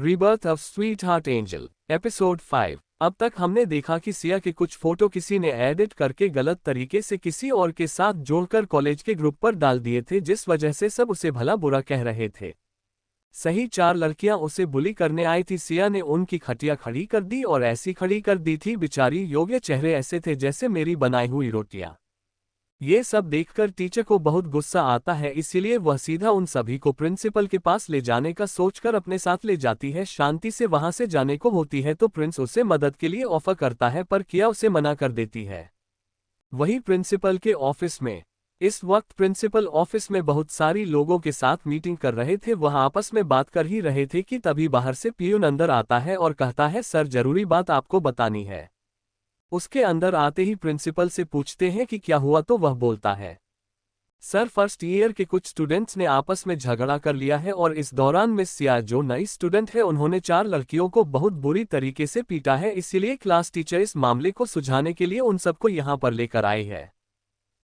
Rebirth of sweet heart angel episode 5। अब तक हमने देखा कि सिया के कुछ फोटो किसी ने एडिट करके गलत तरीके से किसी और के साथ जोड़कर कॉलेज के ग्रुप पर डाल दिए थे, जिस वजह से सब उसे भला बुरा कह रहे थे। सही 4 लड़कियां उसे बुली करने आई थी। सिया ने उनकी खटिया खड़ी कर दी और ऐसी खड़ी कर दी थी बेचारी, योग्य चेहरे ऐसे थे जैसे मेरी बनाई हुई रोटियां। ये सब देखकर टीचर को बहुत गुस्सा आता है, इसीलिए वह सीधा उन सभी को प्रिंसिपल के पास ले जाने का सोचकर अपने साथ ले जाती है। शांति से वहां से जाने को होती है तो प्रिंस उसे मदद के लिए ऑफर करता है, पर किया उसे मना कर देती है। वही प्रिंसिपल के ऑफिस में इस वक्त प्रिंसिपल ऑफिस में बहुत सारी लोगों के साथ मीटिंग कर रहे थे। वह आपस में बात कर ही रहे थे कि तभी बाहर से पियून अंदर आता है और कहता है, सर जरूरी बात आपको बतानी है। उसके अंदर आते ही प्रिंसिपल से पूछते हैं कि क्या हुआ, तो वह बोलता है, सर फर्स्ट ईयर के कुछ स्टूडेंट्स ने आपस में झगड़ा कर लिया है और इस दौरान मिस सिया जो नई स्टूडेंट है उन्होंने 4 लड़कियों को बहुत बुरी तरीके से पीटा है। इसीलिए क्लास टीचर इस मामले को सुलझाने के लिए उन सबको यहाँ पर लेकर आई है।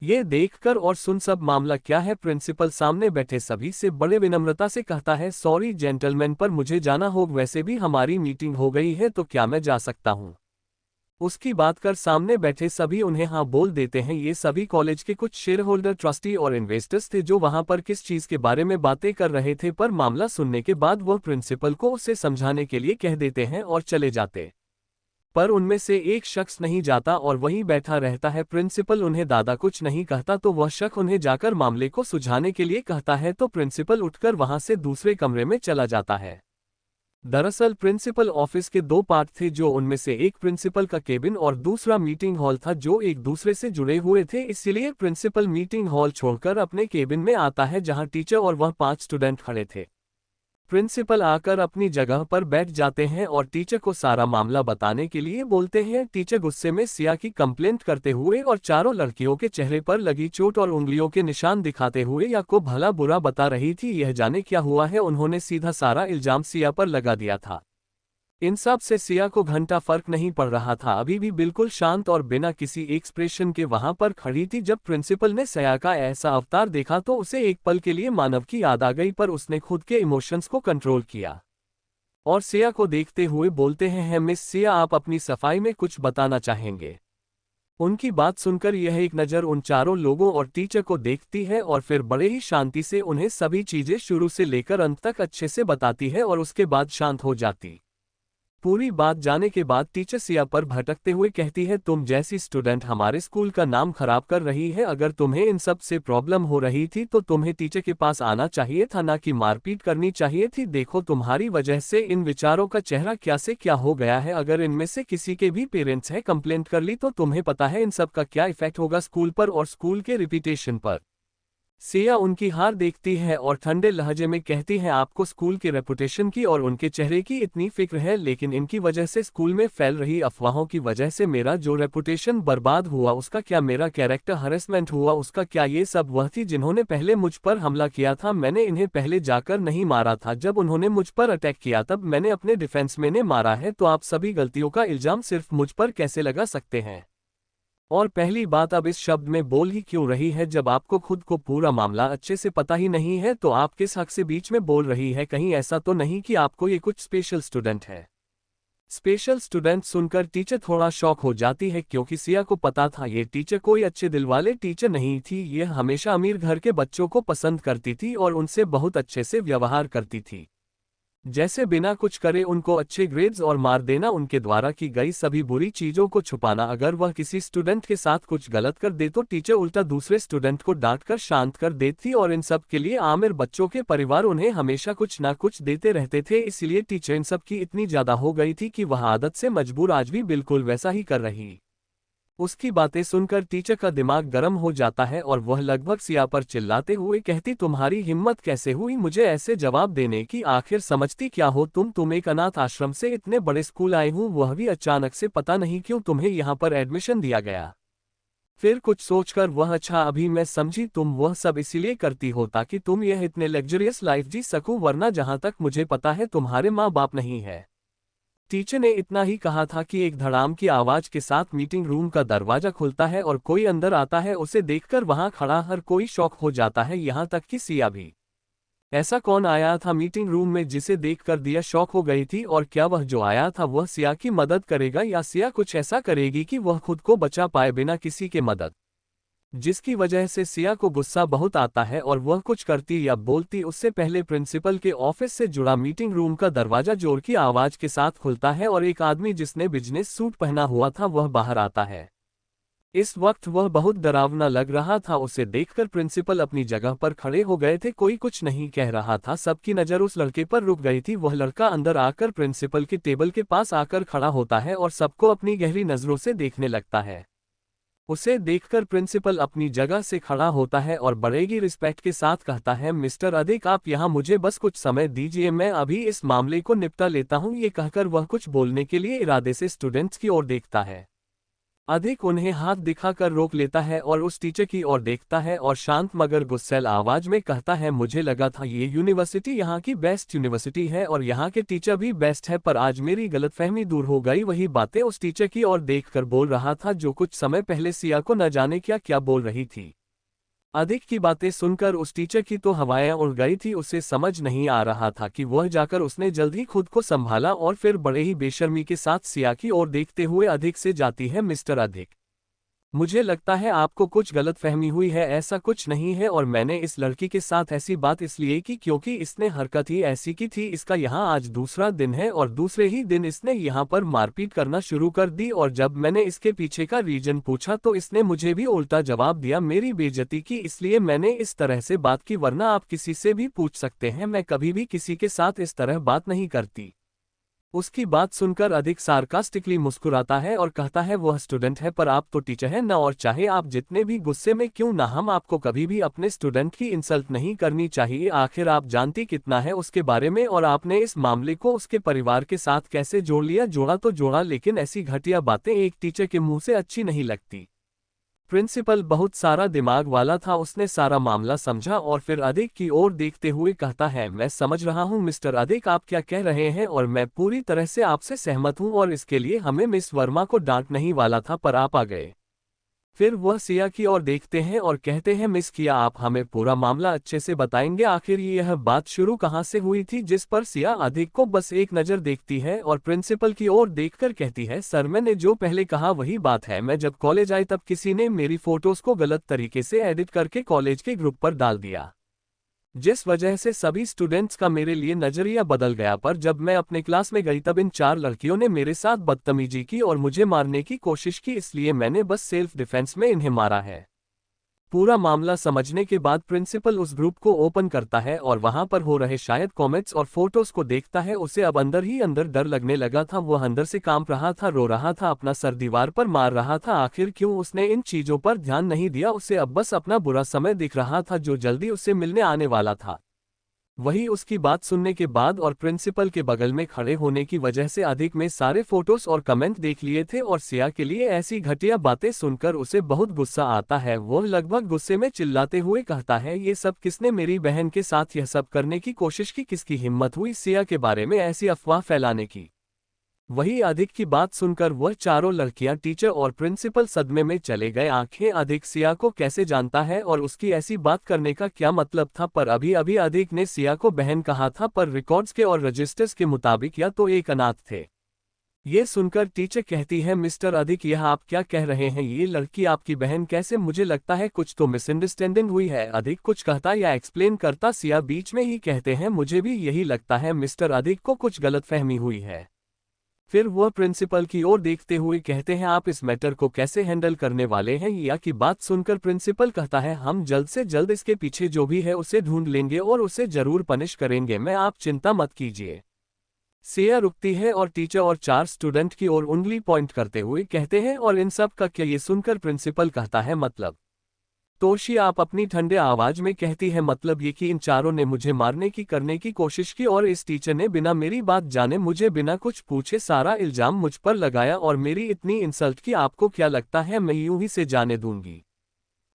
ये देखकर और सुन सब मामला क्या है, प्रिंसिपल सामने बैठे सभी से बड़े विनम्रता से कहता है, सॉरी जेंटलमैन, पर मुझे जाना होगा, वैसे भी हमारी मीटिंग हो गई है तो क्या मैं जा सकता हूँ। उसकी बात कर सामने बैठे सभी उन्हें हाँ बोल देते हैं। ये सभी कॉलेज के कुछ शेयर होल्डर, ट्रस्टी और इन्वेस्टर्स थे जो वहां पर किस चीज के बारे में बातें कर रहे थे, पर मामला सुनने के बाद वह प्रिंसिपल को उसे समझाने के लिए कह देते हैं और चले जाते। पर उनमें से एक शख्स नहीं जाता और वहीं बैठा रहता है। प्रिंसिपल उन्हें दादा कुछ नहीं कहता तो वह शख्स उन्हें जाकर मामले को सुलझाने के लिए कहता है, तो प्रिंसिपल उठकर वहां से दूसरे कमरे में चला जाता है। दरअसल प्रिंसिपल ऑफिस के 2 पार्ट थे, जो उनमें से एक प्रिंसिपल का केबिन और दूसरा मीटिंग हॉल था, जो एक दूसरे से जुड़े हुए थे। इसलिए प्रिंसिपल मीटिंग हॉल छोड़कर अपने केबिन में आता है जहां टीचर और वह 5 स्टूडेंट खड़े थे। प्रिंसिपल आकर अपनी जगह पर बैठ जाते हैं और टीचर को सारा मामला बताने के लिए बोलते हैं। टीचर गुस्से में सिया की कंप्लेंट करते हुए और चारों लड़कियों के चेहरे पर लगी चोट और उंगलियों के निशान दिखाते हुए या को भला बुरा बता रही थी। यह जाने क्या हुआ है, उन्होंने सीधा सारा इल्जाम सिया पर लगा दिया था। इन सब से सिया को घंटा फर्क नहीं पड़ रहा था, अभी भी बिल्कुल शांत और बिना किसी एक्सप्रेशन के वहां पर खड़ी थी। जब प्रिंसिपल ने सिया का ऐसा अवतार देखा तो उसे एक पल के लिए मानव की याद आ गई, पर उसने खुद के इमोशंस को कंट्रोल किया और सिया को देखते हुए बोलते हैं, मिस सिया आप अपनी सफाई में कुछ बताना चाहेंगे। उनकी बात सुनकर यह एक नज़र उन चारों लोगों और टीचर को देखती है और फिर बड़े ही शांति से उन्हें सभी चीजें शुरू से लेकर अंत तक अच्छे से बताती है और उसके बाद शांत हो जाती। पूरी बात जाने के बाद टीचर सिया पर भटकते हुए कहती है, तुम जैसी स्टूडेंट हमारे स्कूल का नाम खराब कर रही है। अगर तुम्हें इन सब से प्रॉब्लम हो रही थी तो तुम्हें टीचर के पास आना चाहिए था, ना कि मारपीट करनी चाहिए थी। देखो तुम्हारी वजह से इन विचारों का चेहरा क्या से क्या हो गया है। अगर इनमें से किसी के भी पेरेंट्स है कंप्लेंट कर ली तो तुम्हें पता है इन सब का क्या इफेक्ट होगा स्कूल पर और स्कूल के रिपीटेशन पर। सिया उनकी हार देखती है और ठंडे लहजे में कहती है, आपको स्कूल के रेपुटेशन की और उनके चेहरे की इतनी फिक्र है, लेकिन इनकी वजह से स्कूल में फैल रही अफवाहों की वजह से मेरा जो रेपुटेशन बर्बाद हुआ उसका क्या, मेरा कैरेक्टर हरेसमेंट हुआ उसका क्या। ये सब वह थी जिन्होंने पहले मुझ पर हमला किया था। मैंने इन्हें पहले जाकर नहीं मारा था, जब उन्होंने मुझ पर अटैक किया तब मैंने अपने डिफेंस में ने मारा है। तो आप सभी गलतियों का इल्जाम सिर्फ मुझ पर कैसे लगा सकते हैं। और पहली बात, अब इस शब्द में बोल ही क्यों रही है जब आपको खुद को पूरा मामला अच्छे से पता ही नहीं है। तो आप किस हक से बीच में बोल रही है, कहीं ऐसा तो नहीं कि आपको ये कुछ स्पेशल स्टूडेंट है। स्पेशल स्टूडेंट सुनकर टीचर थोड़ा शॉक हो जाती है, क्योंकि सिया को पता था ये टीचर कोई अच्छे दिल वाले टीचर नहीं थी। ये हमेशा अमीर घर के बच्चों को पसंद करती थी और उनसे बहुत अच्छे से व्यवहार करती थी, जैसे बिना कुछ करे उनको अच्छे ग्रेड्स और मार देना, उनके द्वारा की गई सभी बुरी चीजों को छुपाना। अगर वह किसी स्टूडेंट के साथ कुछ गलत कर दे तो टीचर उल्टा दूसरे स्टूडेंट को डांट कर शांत कर देती और इन सब के लिए आमिर बच्चों के परिवार उन्हें हमेशा कुछ ना कुछ देते रहते थे। इसलिए टीचर इन सब की इतनी ज्यादा हो गई थी कि वह आदत से मजबूर आज भी बिल्कुल वैसा ही कर रही। उसकी बातें सुनकर टीचर का दिमाग गर्म हो जाता है और वह लगभग सिया पर चिल्लाते हुए कहती, तुम्हारी हिम्मत कैसे हुई मुझे ऐसे जवाब देने की, आखिर समझती क्या हो तुम एक अनाथ आश्रम से इतने बड़े स्कूल आए हूँ, वह भी अचानक से, पता नहीं क्यों तुम्हें यहाँ पर एडमिशन दिया गया। फिर कुछ सोचकर वह, अच्छा अभी मैं समझी, तुम वह सब इसीलिए करती हो ताकि तुम यह इतने लग्जरियस लाइफ जी सको, वरना जहाँ तक मुझे पता है तुम्हारे माँ बाप नहीं है। टीचर ने इतना ही कहा था कि एक धड़ाम की आवाज के साथ मीटिंग रूम का दरवाजा खुलता है और कोई अंदर आता है। उसे देखकर वहां खड़ा हर कोई शॉक हो जाता है, यहां तक कि सिया भी। ऐसा कौन आया था मीटिंग रूम में जिसे देखकर दिया शॉक हो गई थी, और क्या वह जो आया था वह सिया की मदद करेगा या सिया कुछ ऐसा करेगी कि वह खुद को बचा पाए बिना किसी के मदद, जिसकी वजह से सिया को गुस्सा बहुत आता है और वह कुछ करती या बोलती उससे पहले प्रिंसिपल के ऑफिस से जुड़ा मीटिंग रूम का दरवाजा जोर की आवाज के साथ खुलता है और एक आदमी जिसने बिजनेस सूट पहना हुआ था वह बाहर आता है। इस वक्त वह बहुत डरावना लग रहा था। उसे देखकर प्रिंसिपल अपनी जगह पर खड़े हो गए थे। कोई कुछ नहीं कह रहा था, सबकी नज़र उस लड़के पर रुक गई थी। वह लड़का अंदर आकर प्रिंसिपल के टेबल के पास आकर खड़ा होता है और सबको अपनी गहरी नज़रों से देखने लगता है। उसे देखकर प्रिंसिपल अपनी जगह से खड़ा होता है और बड़ेगी रिस्पेक्ट के साथ कहता है, मिस्टर अधिक आप यहाँ मुझे बस कुछ समय दीजिए, मैं अभी इस मामले को निपटा लेता हूँ। ये कहकर वह कुछ बोलने के लिए इरादे से स्टूडेंट्स की ओर देखता है। अधिक उन्हें हाथ दिखाकर रोक लेता है और उस टीचर की ओर देखता है और शांत मगर गुस्सैल आवाज में कहता है, मुझे लगा था ये यूनिवर्सिटी यहाँ की बेस्ट यूनिवर्सिटी है और यहाँ के टीचर भी बेस्ट है, पर आज मेरी गलतफहमी दूर हो गई। वही बातें उस टीचर की ओर देखकर बोल रहा था जो कुछ समय पहले सिया को न जाने क्या क्या बोल रही थी। अधिक की बातें सुनकर उस टीचर की तो हवाएं उड़ गई थी। उसे समझ नहीं आ रहा था कि वह जाकर उसने जल्द ही खुद को संभाला और फिर बड़े ही बेशर्मी के साथ सिया की ओर देखते हुए अधिक से जाती है, मिस्टर अधिक, मुझे लगता है आपको कुछ गलतफहमी हुई है, ऐसा कुछ नहीं है और मैंने इस लड़की के साथ ऐसी बात इसलिए की क्योंकि इसने हरकत ही ऐसी की थी। इसका यहाँ आज दूसरा दिन है और दूसरे ही दिन इसने यहाँ पर मारपीट करना शुरू कर दी और जब मैंने इसके पीछे का रीजन पूछा तो इसने मुझे भी उल्टा जवाब दिया, मेरी बेइज्जती की, इसलिए मैंने इस तरह से बात की, वरना आप किसी से भी पूछ सकते हैं, मैं कभी भी किसी के साथ इस तरह बात नहीं करती। उसकी बात सुनकर अधिक सार्कास्टिकली मुस्कुराता है और कहता है, वह स्टूडेंट है पर आप तो टीचर हैं ना, और चाहे आप जितने भी गुस्से में क्यों ना, हम आपको कभी भी अपने स्टूडेंट की इंसल्ट नहीं करनी चाहिए। आखिर आप जानती कितना है उसके बारे में और आपने इस मामले को उसके परिवार के साथ कैसे जोड़ लिया। जोड़ा तो जोड़ा, लेकिन ऐसी घटिया बातें एक टीचर के मुंह से अच्छी नहीं लगती। प्रिंसिपल बहुत सारा दिमाग वाला था, उसने सारा मामला समझा और फिर अधिक की ओर देखते हुए कहता है, मैं समझ रहा हूं मिस्टर अधिक आप क्या कह रहे हैं और मैं पूरी तरह से आपसे सहमत हूं और इसके लिए हमें मिस वर्मा को डांट नहीं वाला था, पर आप आ गए। फिर वह सिया की ओर देखते हैं और कहते हैं, मिस किया आप हमें पूरा मामला अच्छे से बताएंगे, आखिर यह बात शुरू कहाँ से हुई थी। जिस पर सिया अधिक को बस एक नज़र देखती है और प्रिंसिपल की ओर देखकर कहती है, सर मैंने जो पहले कहा वही बात है, मैं जब कॉलेज आई तब किसी ने मेरी फोटोज को गलत तरीके से एडिट करके कॉलेज के ग्रुप पर डाल दिया, जिस वजह से सभी स्टूडेंट्स का मेरे लिए नजरिया बदल गया। पर जब मैं अपने क्लास में गई तब इन 4 लड़कियों ने मेरे साथ बदतमीजी की और मुझे मारने की कोशिश की, इसलिए मैंने बस सेल्फ डिफेंस में इन्हें मारा है। पूरा मामला समझने के बाद प्रिंसिपल उस ग्रुप को ओपन करता है और वहां पर हो रहे शायद कमेंट्स और फोटोज को देखता है। उसे अब अंदर ही अंदर डर लगने लगा था, वह अंदर से कांप रहा था, रो रहा था, अपना सर दीवार पर मार रहा था। आखिर क्यों उसने इन चीजों पर ध्यान नहीं दिया, उसे अब बस अपना बुरा समय दिख रहा था जो जल्दी उससे मिलने आने वाला था। वही उसकी बात सुनने के बाद और प्रिंसिपल के बगल में खड़े होने की वजह से अधिक में सारे फोटोज और कमेंट देख लिए थे और सिया के लिए ऐसी घटिया बातें सुनकर उसे बहुत गुस्सा आता है। वो लगभग गुस्से में चिल्लाते हुए कहता है, ये सब किसने, मेरी बहन के साथ यह सब करने की कोशिश की, किसकी हिम्मत हुई सिया के बारे में ऐसी अफवाह फैलाने की। वही अधिक की बात सुनकर वह चारों लड़कियां, टीचर और प्रिंसिपल सदमे में चले गए। आखिर अधिक सिया को कैसे जानता है और उसकी ऐसी बात करने का क्या मतलब था, पर अभी अभी अधिक ने सिया को बहन कहा था, पर रिकॉर्ड्स के और रजिस्टर्स के मुताबिक या तो एक अनाथ थे। ये सुनकर टीचर कहती है, मिस्टर अधिक यह आप क्या कह रहे हैं, ये लड़की आपकी बहन कैसे, मुझे लगता है कुछ तो मिसअंडरस्टैंडिंग हुई है। अधिक कुछ कहता या एक्सप्लेन करता, सिया बीच में ही कहते हैं, मुझे भी यही लगता है मिस्टर अधिक को कुछ गलतफहमी हुई है। फिर वह प्रिंसिपल की ओर देखते हुए कहते हैं, आप इस मैटर को कैसे हैंडल करने वाले हैं। या की बात सुनकर प्रिंसिपल कहता है, हम जल्द से जल्द इसके पीछे जो भी है उसे ढूंढ लेंगे और उसे जरूर पनिश करेंगे, मैं आप चिंता मत कीजिए। सिया रुकती है और टीचर और 4 स्टूडेंट की ओर उंगली पॉइंट करते हुए कहते हैं, और इन सब का क्या। ये सुनकर प्रिंसिपल कहता है, मतलब तोशी आप अपनी ठंडे आवाज में कहती है, मतलब ये कि इन चारों ने मुझे मारने की करने की कोशिश की और इस टीचर ने बिना मेरी बात जाने मुझे बिना कुछ पूछे सारा इल्जाम मुझ पर लगाया और मेरी इतनी इंसल्ट की, आपको क्या लगता है मैं यूं ही से जाने दूंगी।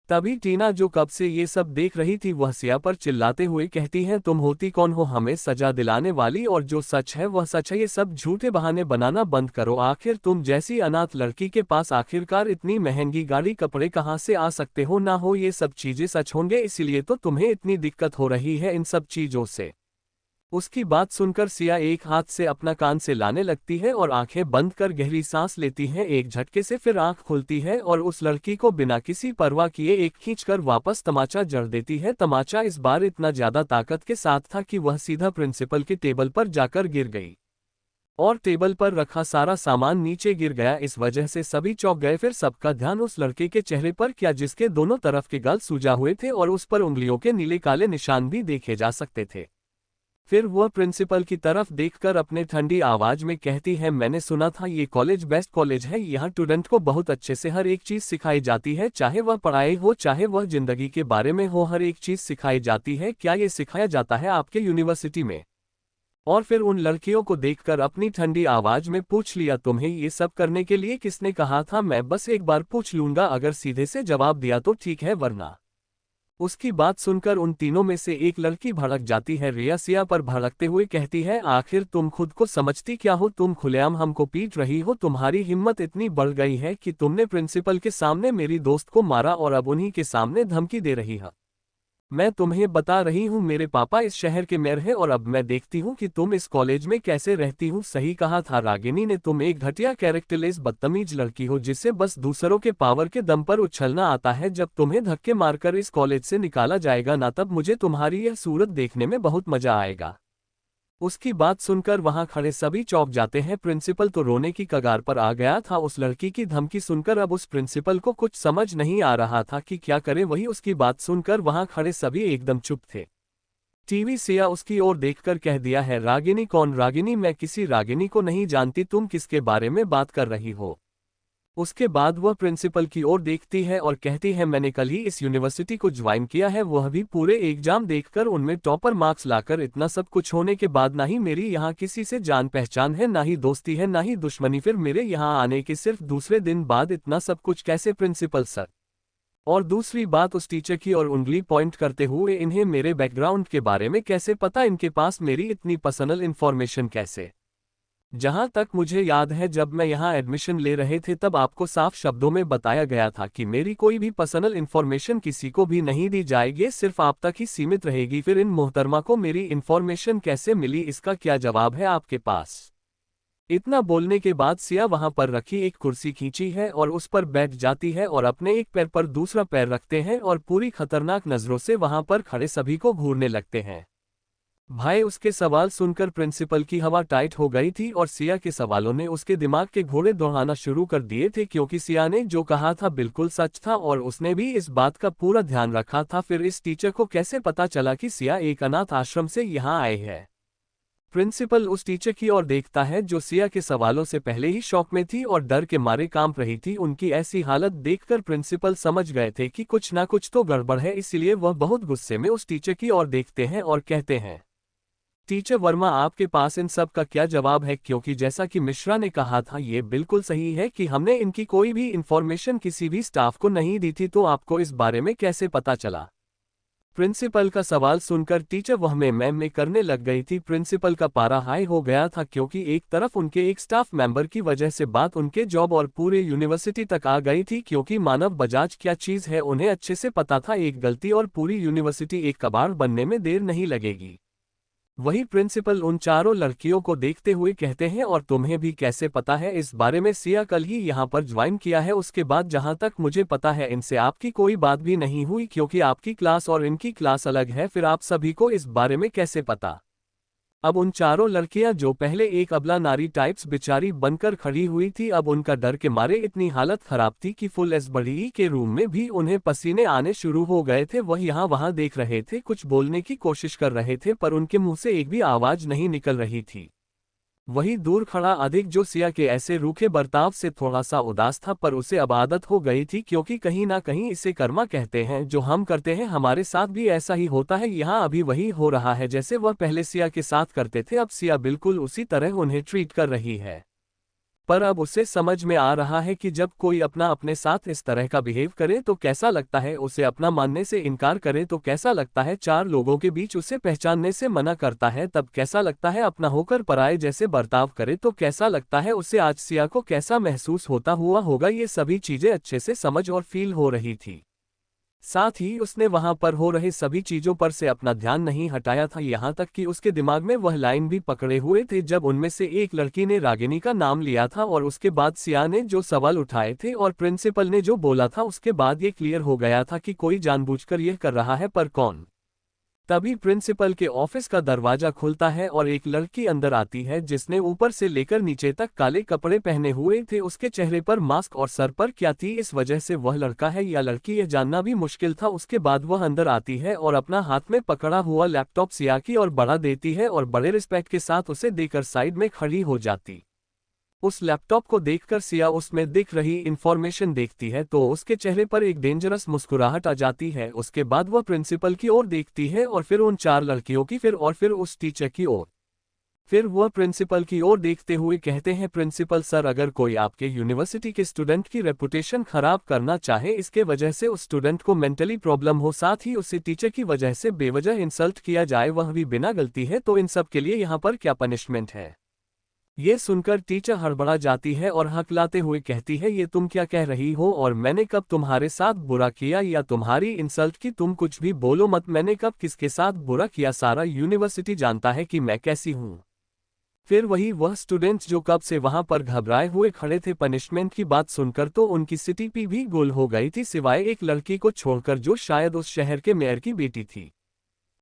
तभी टीना जो कब से ये सब देख रही थी वह सिया पर चिल्लाते हुए कहती है, तुम होती कौन हो हमें सजा दिलाने वाली, और जो सच है वह सच है, ये सब झूठे बहाने बनाना बंद करो। आखिर तुम जैसी अनाथ लड़की के पास आखिरकार इतनी महंगी गाड़ी कपड़े कहाँ से आ सकते हो, ना हो ये सब चीजें सच होंगे, इसीलिए तो तुम्हें इतनी दिक्कत हो रही है इन सब चीजों से। उसकी बात सुनकर सिया एक हाथ से अपना कान से लाने लगती है और आंखें बंद कर गहरी सांस लेती है। एक झटके से फिर आंख खुलती है और उस लड़की को बिना किसी परवाह किए एक खींचकर वापस तमाचा जड़ देती है। तमाचा इस बार इतना ज्यादा ताकत के साथ था कि वह सीधा प्रिंसिपल के टेबल पर जाकर गिर गई और टेबल पर रखा सारा सामान नीचे गिर गया। इस वजह से सभी चौंक गए। फिर सबका ध्यान उस लड़के के चेहरे पर किया जिसके दोनों तरफ के गाल सूजा हुए थे और उस पर उंगलियों के नीले काले निशान भी देखे जा सकते थे। फिर वह प्रिंसिपल की तरफ देखकर अपने ठंडी आवाज में कहती है, मैंने सुना था ये कॉलेज बेस्ट कॉलेज है, यहाँ स्टूडेंट को बहुत अच्छे से हर एक चीज सिखाई जाती है, चाहे वह पढ़ाई हो चाहे वह जिंदगी के बारे में हो, हर एक चीज सिखाई जाती है। क्या ये सिखाया जाता है आपके यूनिवर्सिटी में? और फिर उन लड़कियों को देखकर अपनी ठंडी आवाज में पूछ लिया, तुम्हें ये सब करने के लिए किसने कहा था? मैं बस एक बार पूछ लूंगा, अगर सीधे से जवाब दिया तो ठीक है, वरना। उसकी बात सुनकर उन तीनों में से एक लड़की भड़क जाती है। रिया सिया पर भड़कते हुए कहती है, आखिर तुम खुद को समझती क्या हो? तुम खुलेआम हमको पीट रही हो, तुम्हारी हिम्मत इतनी बढ़ गई है कि तुमने प्रिंसिपल के सामने मेरी दोस्त को मारा और अब उन्हीं के सामने धमकी दे रही हो। मैं तुम्हें बता रही हूँ, मेरे पापा इस शहर के मेयर हैं और अब मैं देखती हूँ कि तुम इस कॉलेज में कैसे रहती हूँ। सही कहा था रागिनी ने, तुम एक घटिया कैरेक्टरलेस बदतमीज लड़की हो जिसे बस दूसरों के पावर के दम पर उछलना आता है। जब तुम्हें धक्के मारकर इस कॉलेज से निकाला जाएगा ना, तब मुझे तुम्हारी यह सूरत देखने में बहुत मजा आएगा। उसकी बात सुनकर वहां खड़े सभी चौंक जाते हैं। प्रिंसिपल तो रोने की कगार पर आ गया था। उस लड़की की धमकी सुनकर अब उस प्रिंसिपल को कुछ समझ नहीं आ रहा था कि क्या करे। वही उसकी बात सुनकर वहां खड़े सभी एकदम चुप थे। टीवी सिया उसकी ओर देखकर कह दिया है, रागिनी? कौन रागिनी? मैं किसी रागिनी को नहीं जानती, तुम किसके बारे में बात कर रही हो? उसके बाद वह प्रिंसिपल की ओर देखती है और कहती है, मैंने कल ही इस यूनिवर्सिटी को ज्वाइन किया है, वह भी पूरे एग्जाम देखकर उनमें टॉपर मार्क्स लाकर। इतना सब कुछ होने के बाद ना ही मेरी यहाँ किसी से जान पहचान है, ना ही दोस्ती है, ना ही दुश्मनी। फिर मेरे यहाँ आने के सिर्फ दूसरे दिन बाद इतना सब कुछ कैसे प्रिंसिपल सर? और दूसरी बात उस टीचर की, और उंगली पॉइंट करते हुए, इन्हें मेरे बैकग्राउंड के बारे में कैसे पता? इनके पास मेरी इतनी पर्सनल इन्फॉर्मेशन कैसे? जहां तक मुझे याद है, जब मैं यहां एडमिशन ले रहे थे तब आपको साफ शब्दों में बताया गया था कि मेरी कोई भी पर्सनल इन्फॉर्मेशन किसी को भी नहीं दी जाएगी, सिर्फ आप तक ही सीमित रहेगी। फिर इन मोहतरमा को मेरी इन्फॉर्मेशन कैसे मिली, इसका क्या जवाब है आपके पास? इतना बोलने के बाद सिया वहां पर रखी एक कुर्सी खींची है और उस पर बैठ जाती है और अपने एक पैर पर दूसरा पैर रखते हैं और पूरी खतरनाक नजरों से वहां पर खड़े सभी को घूरने लगते हैं। भाई, उसके सवाल सुनकर प्रिंसिपल की हवा टाइट हो गई थी और सिया के सवालों ने उसके दिमाग के घोड़े दौड़ाना शुरू कर दिए थे, क्योंकि सिया ने जो कहा था बिल्कुल सच था और उसने भी इस बात का पूरा ध्यान रखा था। फिर इस टीचर को कैसे पता चला कि सिया एक अनाथ आश्रम से यहाँ आए है? प्रिंसिपल उस टीचर की ओर देखता है जो सिया के सवालों से पहले ही शॉक में थी और डर के मारे कांप रही थी। उनकी ऐसी हालत देखकर प्रिंसिपल समझ गए थे कि कुछ ना कुछ तो गड़बड़ है, इसलिए वह बहुत गुस्से में उस टीचर की ओर देखते हैं और कहते हैं, टीचर वर्मा, आपके पास इन सब का क्या जवाब है? क्योंकि जैसा कि मिश्रा ने कहा था, ये बिल्कुल सही है कि हमने इनकी कोई भी इंफॉर्मेशन किसी भी स्टाफ को नहीं दी थी, तो आपको इस बारे में कैसे पता चला? प्रिंसिपल का सवाल सुनकर टीचर वह में करने लग गई थी। प्रिंसिपल का पारा हाई हो गया था, क्योंकि एक तरफ उनके एक स्टाफ मेंबर की वजह से बात उनके जॉब और पूरे यूनिवर्सिटी तक आ गई थी, क्योंकि मानव बजाज क्या चीज है उन्हें अच्छे से पता था। एक गलती और पूरी यूनिवर्सिटी एक कबाड़ बनने में देर नहीं लगेगी। वही प्रिंसिपल उन चारों लड़कियों को देखते हुए कहते हैं, और तुम्हें भी कैसे पता है इस बारे में? सिया कल ही यहाँ पर ज्वाइन किया है, उसके बाद जहाँ तक मुझे पता है इनसे आपकी कोई बात भी नहीं हुई, क्योंकि आपकी क्लास और इनकी क्लास अलग है। फिर आप सभी को इस बारे में कैसे पता? अब उन चारों लड़कियां जो पहले एक अबला नारी टाइप्स बेचारी बनकर खड़ी हुई थी, अब उनका डर के मारे इतनी हालत खराब थी कि फुल एसबडी के रूम में भी उन्हें पसीने आने शुरू हो गए थे। वह यहाँ वहां देख रहे थे, कुछ बोलने की कोशिश कर रहे थे, पर उनके मुंह से एक भी आवाज नहीं निकल रही थी। वही दूर खड़ा अधिक, जो सिया के ऐसे रूखे बर्ताव से थोड़ा सा उदास था, पर उसे अब आदत हो गई थी, क्योंकि कहीं ना कहीं इसे कर्मा कहते हैं। जो हम करते हैं हमारे साथ भी ऐसा ही होता है। यहाँ अभी वही हो रहा है जैसे वह पहले सिया के साथ करते थे, अब सिया बिल्कुल उसी तरह उन्हें ट्रीट कर रही है। पर अब उसे समझ में आ रहा है कि जब कोई अपने साथ इस तरह का बिहेव करे तो कैसा लगता है, उसे अपना मानने से इनकार करे तो कैसा लगता है, चार लोगों के बीच उसे पहचानने से मना करता है तब कैसा लगता है, अपना होकर पराये जैसे बर्ताव करे तो कैसा लगता है, उसे आज सिया को कैसा महसूस होता हुआ होगा। ये सभी चीजें अच्छे से समझ और फील हो रही थी। साथ ही उसने वहां पर हो रहे सभी चीजों पर से अपना ध्यान नहीं हटाया था, यहां तक कि उसके दिमाग में वह लाइन भी पकड़े हुए थे जब उनमें से एक लड़की ने रागिनी का नाम लिया था और उसके बाद सिया ने जो सवाल उठाए थे और प्रिंसिपल ने जो बोला था, उसके बाद ये क्लियर हो गया था कि कोई जानबूझकर यह कर रहा है, पर कौन। तभी प्रिंसिपल के ऑफिस का दरवाजा खुलता है और एक लड़की अंदर आती है जिसने ऊपर से लेकर नीचे तक काले कपड़े पहने हुए थे। उसके चेहरे पर मास्क और सर पर क्या थी, इस वजह से वह लड़का है या लड़की यह जानना भी मुश्किल था। उसके बाद वह अंदर आती है और अपना हाथ में पकड़ा हुआ लैपटॉप सिया की ओर बढ़ा देती है और बड़े रिस्पेक्ट के साथ उसे देकर साइड में खड़ी हो जाती। उस लैपटॉप को देखकर सिया उसमें दिख रही इंफॉर्मेशन देखती है तो उसके चेहरे पर एक डेंजरस मुस्कुराहट आ जाती है। उसके बाद वह प्रिंसिपल की ओर देखती है और फिर उन चार लड़कियों की, फिर उस टीचर की ओर। फिर वह प्रिंसिपल की ओर देखते हुए कहते हैं, प्रिंसिपल सर, अगर कोई आपके यूनिवर्सिटी के स्टूडेंट की रेपुटेशन खराब करना चाहे, इसके वजह से उस स्टूडेंट को मेंटली प्रॉब्लम हो, साथ ही उसे टीचर की वजह से बेवजह इंसल्ट किया जाए, वह भी बिना गलती है, तो इन सब के लिए यहाँ पर क्या पनिशमेंट है। ये सुनकर टीचर हड़बड़ा जाती है और हकलाते हुए कहती है, ये तुम क्या कह रही हो, और मैंने कब तुम्हारे साथ बुरा किया या तुम्हारी इंसल्ट की, तुम कुछ भी बोलो मत, मैंने कब किसके साथ बुरा किया, सारा यूनिवर्सिटी जानता है कि मैं कैसी हूँ। फिर वह स्टूडेंट्स जो कब से वहां पर घबराए हुए खड़े थे, पनिशमेंट की बात सुनकर तो उनकी सिटी भी गोल हो गई थी, सिवाय एक लड़की को छोड़कर जो शायद उस शहर के मेयर की बेटी थी।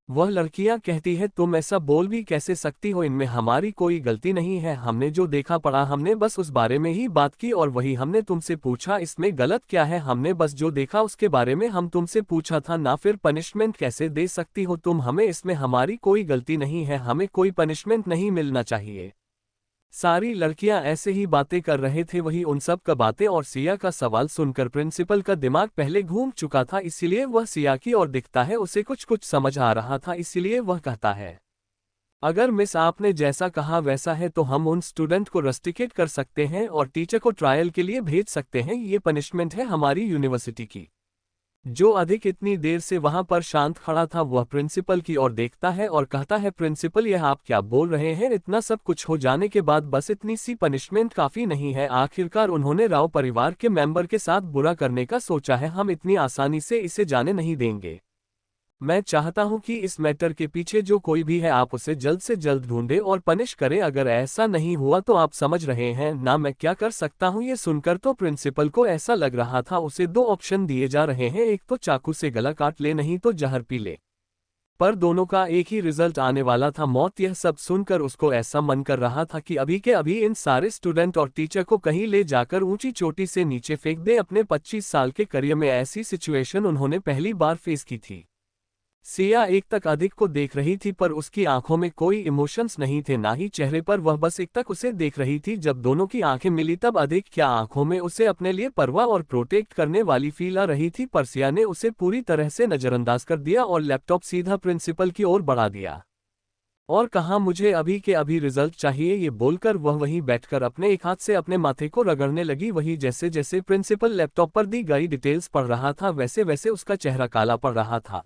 वह लड़कियां कहती है, तुम ऐसा बोल भी कैसे सकती हो, इनमें हमारी कोई गलती नहीं है, हमने जो देखा पढ़ा हमने बस उस बारे में ही बात की और वही हमने तुमसे पूछा, इसमें गलत क्या है, हमने बस जो देखा उसके बारे में हम तुमसे पूछा था ना, फिर पनिशमेंट कैसे दे सकती हो तुम हमें, इसमें हमारी कोई गलती नहीं है, हमें कोई पनिशमेंट नहीं मिलना चाहिए। सारी लड़कियां ऐसे ही बातें कर रहे थे, वही उन सब का बातें और सिया का सवाल सुनकर प्रिंसिपल का दिमाग पहले घूम चुका था, इसीलिए वह सिया की ओर दिखता है, उसे कुछ कुछ समझ आ रहा था, इसीलिए वह कहता है, अगर मिस आपने जैसा कहा वैसा है तो हम उन स्टूडेंट को रस्टिकेट कर सकते हैं और टीचर को ट्रायल के लिए भेज सकते हैं, ये पनिशमेंट है हमारी यूनिवर्सिटी की। जो अधिक इतनी देर से वहां पर शांत खड़ा था वह प्रिंसिपल की ओर देखता है और कहता है, प्रिंसिपल यह आप क्या बोल रहे हैं, इतना सब कुछ हो जाने के बाद बस इतनी सी पनिशमेंट काफी नहीं है, आखिरकार उन्होंने राव परिवार के मेंबर के साथ बुरा करने का सोचा है, हम इतनी आसानी से इसे जाने नहीं देंगे। मैं चाहता हूं कि इस मैटर के पीछे जो कोई भी है आप उसे जल्द से जल्द ढूंढे और पनिश करें, अगर ऐसा नहीं हुआ तो आप समझ रहे हैं ना मैं क्या कर सकता हूं। ये सुनकर तो प्रिंसिपल को ऐसा लग रहा था उसे दो ऑप्शन दिए जा रहे हैं, एक तो चाकू से गला काट ले, नहीं तो जहर पी ले, पर दोनों का एक ही रिजल्ट आने वाला था, मौत। यह सब सुनकर उसको ऐसा मन कर रहा था कि अभी के अभी इन सारे स्टूडेंट और टीचर को कहीं ले जाकर ऊंची चोटी से नीचे फेंक दे। अपने 25 साल के करियर में ऐसी सिचुएशन उन्होंने पहली बार फेस की थी। सिया एक तक अधिक को देख रही थी पर उसकी आंखों में कोई इमोशंस नहीं थे, ना ही चेहरे पर, वह बस एक तक उसे देख रही थी। जब दोनों की आंखें मिली तब अधिक क्या आंखों में उसे अपने लिए परवाह और प्रोटेक्ट करने वाली फील आ रही थी, पर सिया ने उसे पूरी तरह से नजरअंदाज कर दिया और लैपटॉप सीधा प्रिंसिपल की ओर बढ़ा दिया और कहा, मुझे अभी के अभी रिजल्ट चाहिए। ये बोलकर वह वहीं बैठकर अपने एक हाथ से अपने माथे को रगड़ने लगी। वही जैसे जैसे प्रिंसिपल लैपटॉप पर दी गई डिटेल्स पढ़ रहा था वैसे वैसे उसका चेहरा काला पड़ रहा था।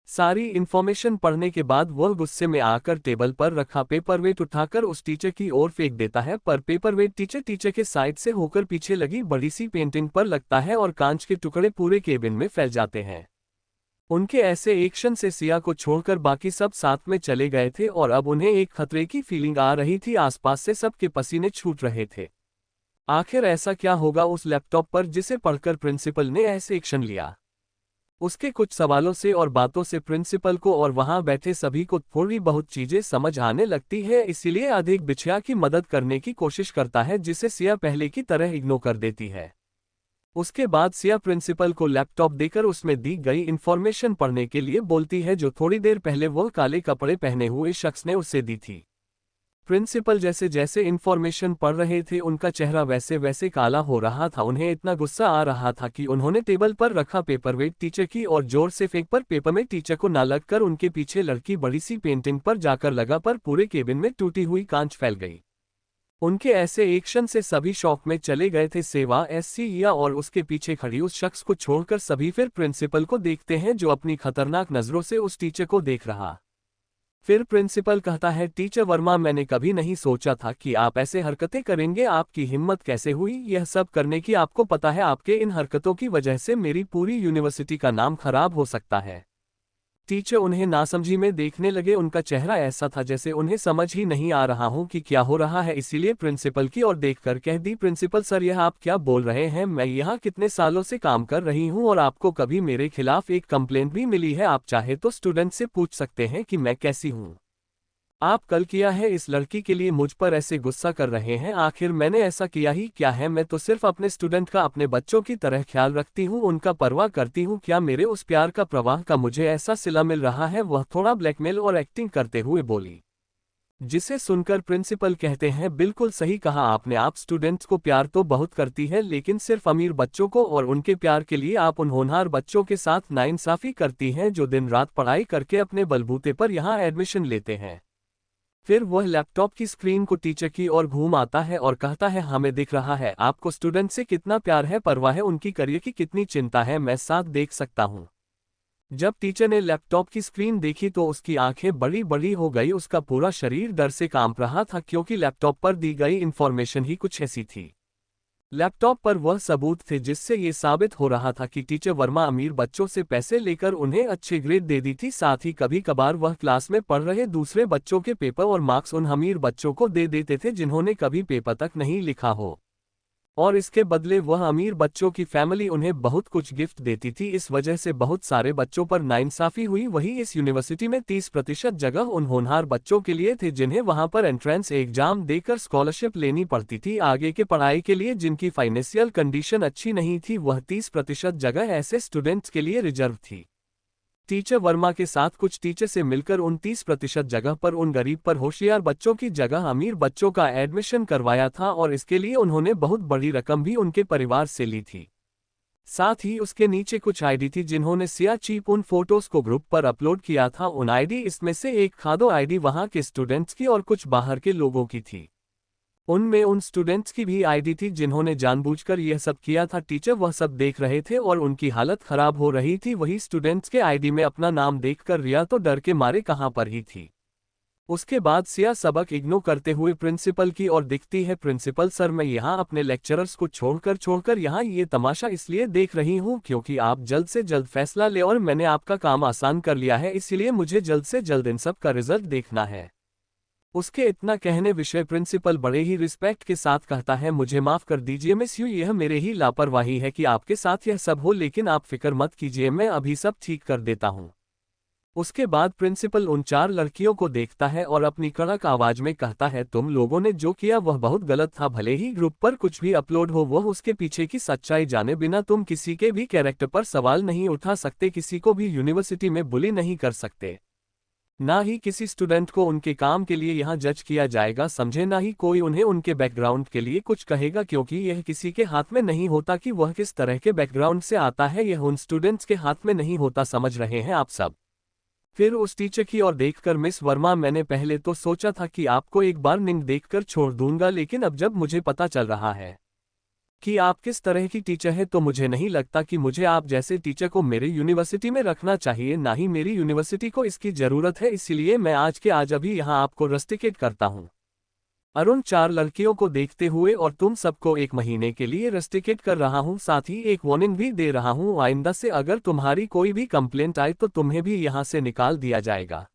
सारी इन्फॉर्मेशन पढ़ने के बाद वह गुस्से में आकर टेबल पर रखा पेपरवेट उठाकर उस टीचर की ओर फेंक देता है, पर पेपरवेट टीचर के साइड से होकर पीछे लगी बड़ी सी पेंटिंग पर लगता है और कांच के टुकड़े पूरे केबिन में फैल जाते हैं। उनके ऐसे एक्शन से सिया को छोड़कर बाकी सब साथ में चले गए थे और अब उन्हें एक खतरे की फीलिंग आ रही थी, आसपास से सबके पसीने छूट रहे थे। आखिर ऐसा क्या होगा उस लैपटॉप पर जिसे पढ़कर प्रिंसिपल ने ऐसे एक्शन लिया। उसके कुछ सवालों से और बातों से प्रिंसिपल को और वहां बैठे सभी को थोड़ी बहुत चीजें समझ आने लगती है, इसीलिए अधिक बिछया की मदद करने की कोशिश करता है जिसे सिया पहले की तरह इग्नोर कर देती है। उसके बाद सिया प्रिंसिपल को लैपटॉप देकर उसमें दी गई इंफॉर्मेशन पढ़ने के लिए बोलती है जो थोड़ी देर पहले वो काले कपड़े पहने हुए शख्स ने उसे दी थी। प्रिंसिपल जैसे जैसे इन्फॉर्मेशन पढ़ रहे थे उनका चेहरा वैसे वैसे काला हो रहा था। उन्हें इतना गुस्सा आ रहा था कि उन्होंने टेबल पर रखा पेपरवेट टीचर की और जोर से फेंक, पर पेपर में टीचर को ना लगकर उनके पीछे लड़की बड़ी सी पेंटिंग पर जाकर लगा, पर पूरे केबिन में टूटी हुई कांच फैल गई। उनके ऐसे एक्शन से सभी शॉक में चले गए थे। सेवा एससीया और उसके पीछे खड़ी उस शख्स को छोड़कर सभी फिर प्रिंसिपल को देखते हैं जो अपनी खतरनाक नजरों से उस टीचर को देख रहा। फिर प्रिंसिपल कहता है, टीचर वर्मा, मैंने कभी नहीं सोचा था कि आप ऐसे हरकतें करेंगे। आपकी हिम्मत कैसे हुई यह सब करने की? आपको पता है आपके इन हरकतों की वजह से मेरी पूरी यूनिवर्सिटी का नाम खराब हो सकता है। टीचर उन्हें नासमझी में देखने लगे। उनका चेहरा ऐसा था जैसे उन्हें समझ ही नहीं आ रहा हूं कि क्या हो रहा है। इसीलिए प्रिंसिपल की ओर देखकर कह दी, प्रिंसिपल सर, यह आप क्या बोल रहे हैं? मैं यहाँ कितने सालों से काम कर रही हूँ और आपको कभी मेरे खिलाफ एक कंप्लेंट भी मिली है? आप चाहे तो स्टूडेंट से पूछ सकते हैं कि मैं कैसी हूँ। आप कल किया है इस लड़की के लिए मुझ पर ऐसे गुस्सा कर रहे हैं। आखिर मैंने ऐसा किया ही क्या है? मैं तो सिर्फ अपने स्टूडेंट का अपने बच्चों की तरह ख्याल रखती हूँ, उनका परवाह करती हूँ। क्या मेरे उस प्यार का प्रवाह का मुझे ऐसा सिला मिल रहा है? वह थोड़ा ब्लैकमेल और एक्टिंग करते हुए बोली, जिसे सुनकर प्रिंसिपल कहते हैं, बिल्कुल सही कहा आपने। आप स्टूडेंट्स को प्यार तो बहुत करती है, लेकिन सिर्फ अमीर बच्चों को, और उनके प्यार के लिए आप उन होनहार बच्चों के साथ नाइंसाफी करती हैं जो दिन रात पढ़ाई करके अपने बलबूते पर यहाँ एडमिशन लेते हैं। फिर वह लैपटॉप की स्क्रीन को टीचर की ओर घूम आता है और कहता है, हमें दिख रहा है आपको स्टूडेंट से कितना प्यार है, परवाह है, उनकी करियर की कितनी चिंता है, मैं साथ देख सकता हूँ। जब टीचर ने लैपटॉप की स्क्रीन देखी तो उसकी आंखें बड़ी बड़ी हो गई। उसका पूरा शरीर डर से कांप रहा था क्योंकि लैपटॉप पर दी गई इंफॉर्मेशन ही कुछ ऐसी थी। लैपटॉप पर वह सबूत थे जिससे ये साबित हो रहा था कि टीचर वर्मा अमीर बच्चों से पैसे लेकर उन्हें अच्छे ग्रेड दे दी थी। साथ ही कभी कभार वह क्लास में पढ़ रहे दूसरे बच्चों के पेपर और मार्क्स उन अमीर बच्चों को दे देते थे जिन्होंने कभी पेपर तक नहीं लिखा हो, और इसके बदले वह अमीर बच्चों की फैमिली उन्हें बहुत कुछ गिफ्ट देती थी। इस वजह से बहुत सारे बच्चों पर नाइंसाफी हुई। वही इस यूनिवर्सिटी में 30% जगह उन होनहार बच्चों के लिए थे जिन्हें वहां पर एंट्रेंस एग्जाम देकर स्कॉलरशिप लेनी पड़ती थी आगे के पढ़ाई के लिए। जिनकी फाइनेंशियल कंडीशन अच्छी नहीं थी, वह 30% जगह ऐसे स्टूडेंट्स के लिए रिजर्व थी। टीचर वर्मा के साथ कुछ टीचर से मिलकर उन 30% जगह पर उन गरीब पर होशियार बच्चों की जगह अमीर बच्चों का एडमिशन करवाया था, और इसके लिए उन्होंने बहुत बड़ी रकम भी उनके परिवार से ली थी। साथ ही उसके नीचे कुछ आईडी थी जिन्होंने सिया चीप उन फोटोज को ग्रुप पर अपलोड किया था। उन आईडी, इसमें से एक खादो आईडी वहां के स्टूडेंट्स की और कुछ बाहर के लोगों की थी। उनमें उन स्टूडेंट्स की भी आईडी थी जिन्होंने जानबूझकर यह सब किया था। टीचर वह सब देख रहे थे और उनकी हालत खराब हो रही थी। वही स्टूडेंट्स के आईडी में अपना नाम देखकर रिया तो डर के मारे कहां पर ही थी। उसके बाद सिया सबक इग्नोर करते हुए प्रिंसिपल की ओर दिखती है, प्रिंसिपल सर, मैं यहाँ अपने लेक्चरर्स को छोड़कर यहाँ ये तमाशा इसलिए देख रही हूँ क्योंकि आप जल्द से जल्द फैसला ले, और मैंने आपका काम आसान कर लिया है, इसीलिए मुझे जल्द से जल्द इन सब का रिजल्ट देखना है। उसके इतना कहने विषय प्रिंसिपल बड़े ही रिस्पेक्ट के साथ कहता है, मुझे माफ कर दीजिए मिस यू, यह मेरे ही लापरवाही है कि आपके साथ यह सब हो, लेकिन आप फिक्र मत कीजिए, मैं अभी सब ठीक कर देता हूँ। उसके बाद प्रिंसिपल उन 4 लड़कियों को देखता है और अपनी कड़क आवाज में कहता है, तुम लोगों ने जो किया वह बहुत गलत था। भले ही ग्रुप पर कुछ भी अपलोड हो, वह उसके पीछे की सच्चाई जाने बिना तुम किसी के भी कैरेक्टर पर सवाल नहीं उठा सकते, किसी को भी यूनिवर्सिटी में बुली नहीं कर सकते, ना ही किसी स्टूडेंट को उनके काम के लिए यहाँ जज किया जाएगा, समझे? ना ही कोई उन्हें उनके बैकग्राउंड के लिए कुछ कहेगा, क्योंकि यह किसी के हाथ में नहीं होता कि वह किस तरह के बैकग्राउंड से आता है, यह उन स्टूडेंट्स के हाथ में नहीं होता, समझ रहे हैं आप सब? फिर उस टीचर की ओर देखकर, मिस वर्मा, मैंने पहले तो सोचा था कि आपको एक बार निंग देखकर छोड़ दूंगा, लेकिन अब जब मुझे पता चल रहा है कि आप किस तरह की टीचर है तो मुझे नहीं लगता कि मुझे आप जैसे टीचर को मेरी यूनिवर्सिटी में रखना चाहिए, ना ही मेरी यूनिवर्सिटी को इसकी जरूरत है। इसीलिए मैं आज के आज अभी यहाँ आपको रस्टिकेट करता हूँ। अरुण 4 लड़कियों को देखते हुए, और तुम सबको 1 महीने के लिए रस्टिकेट कर रहा हूँ, साथ ही एक वार्निंग भी दे रहा हूँ, आइंदा से अगर तुम्हारी कोई भी कंप्लेंट आए तो तुम्हें भी यहाँ से निकाल दिया जाएगा।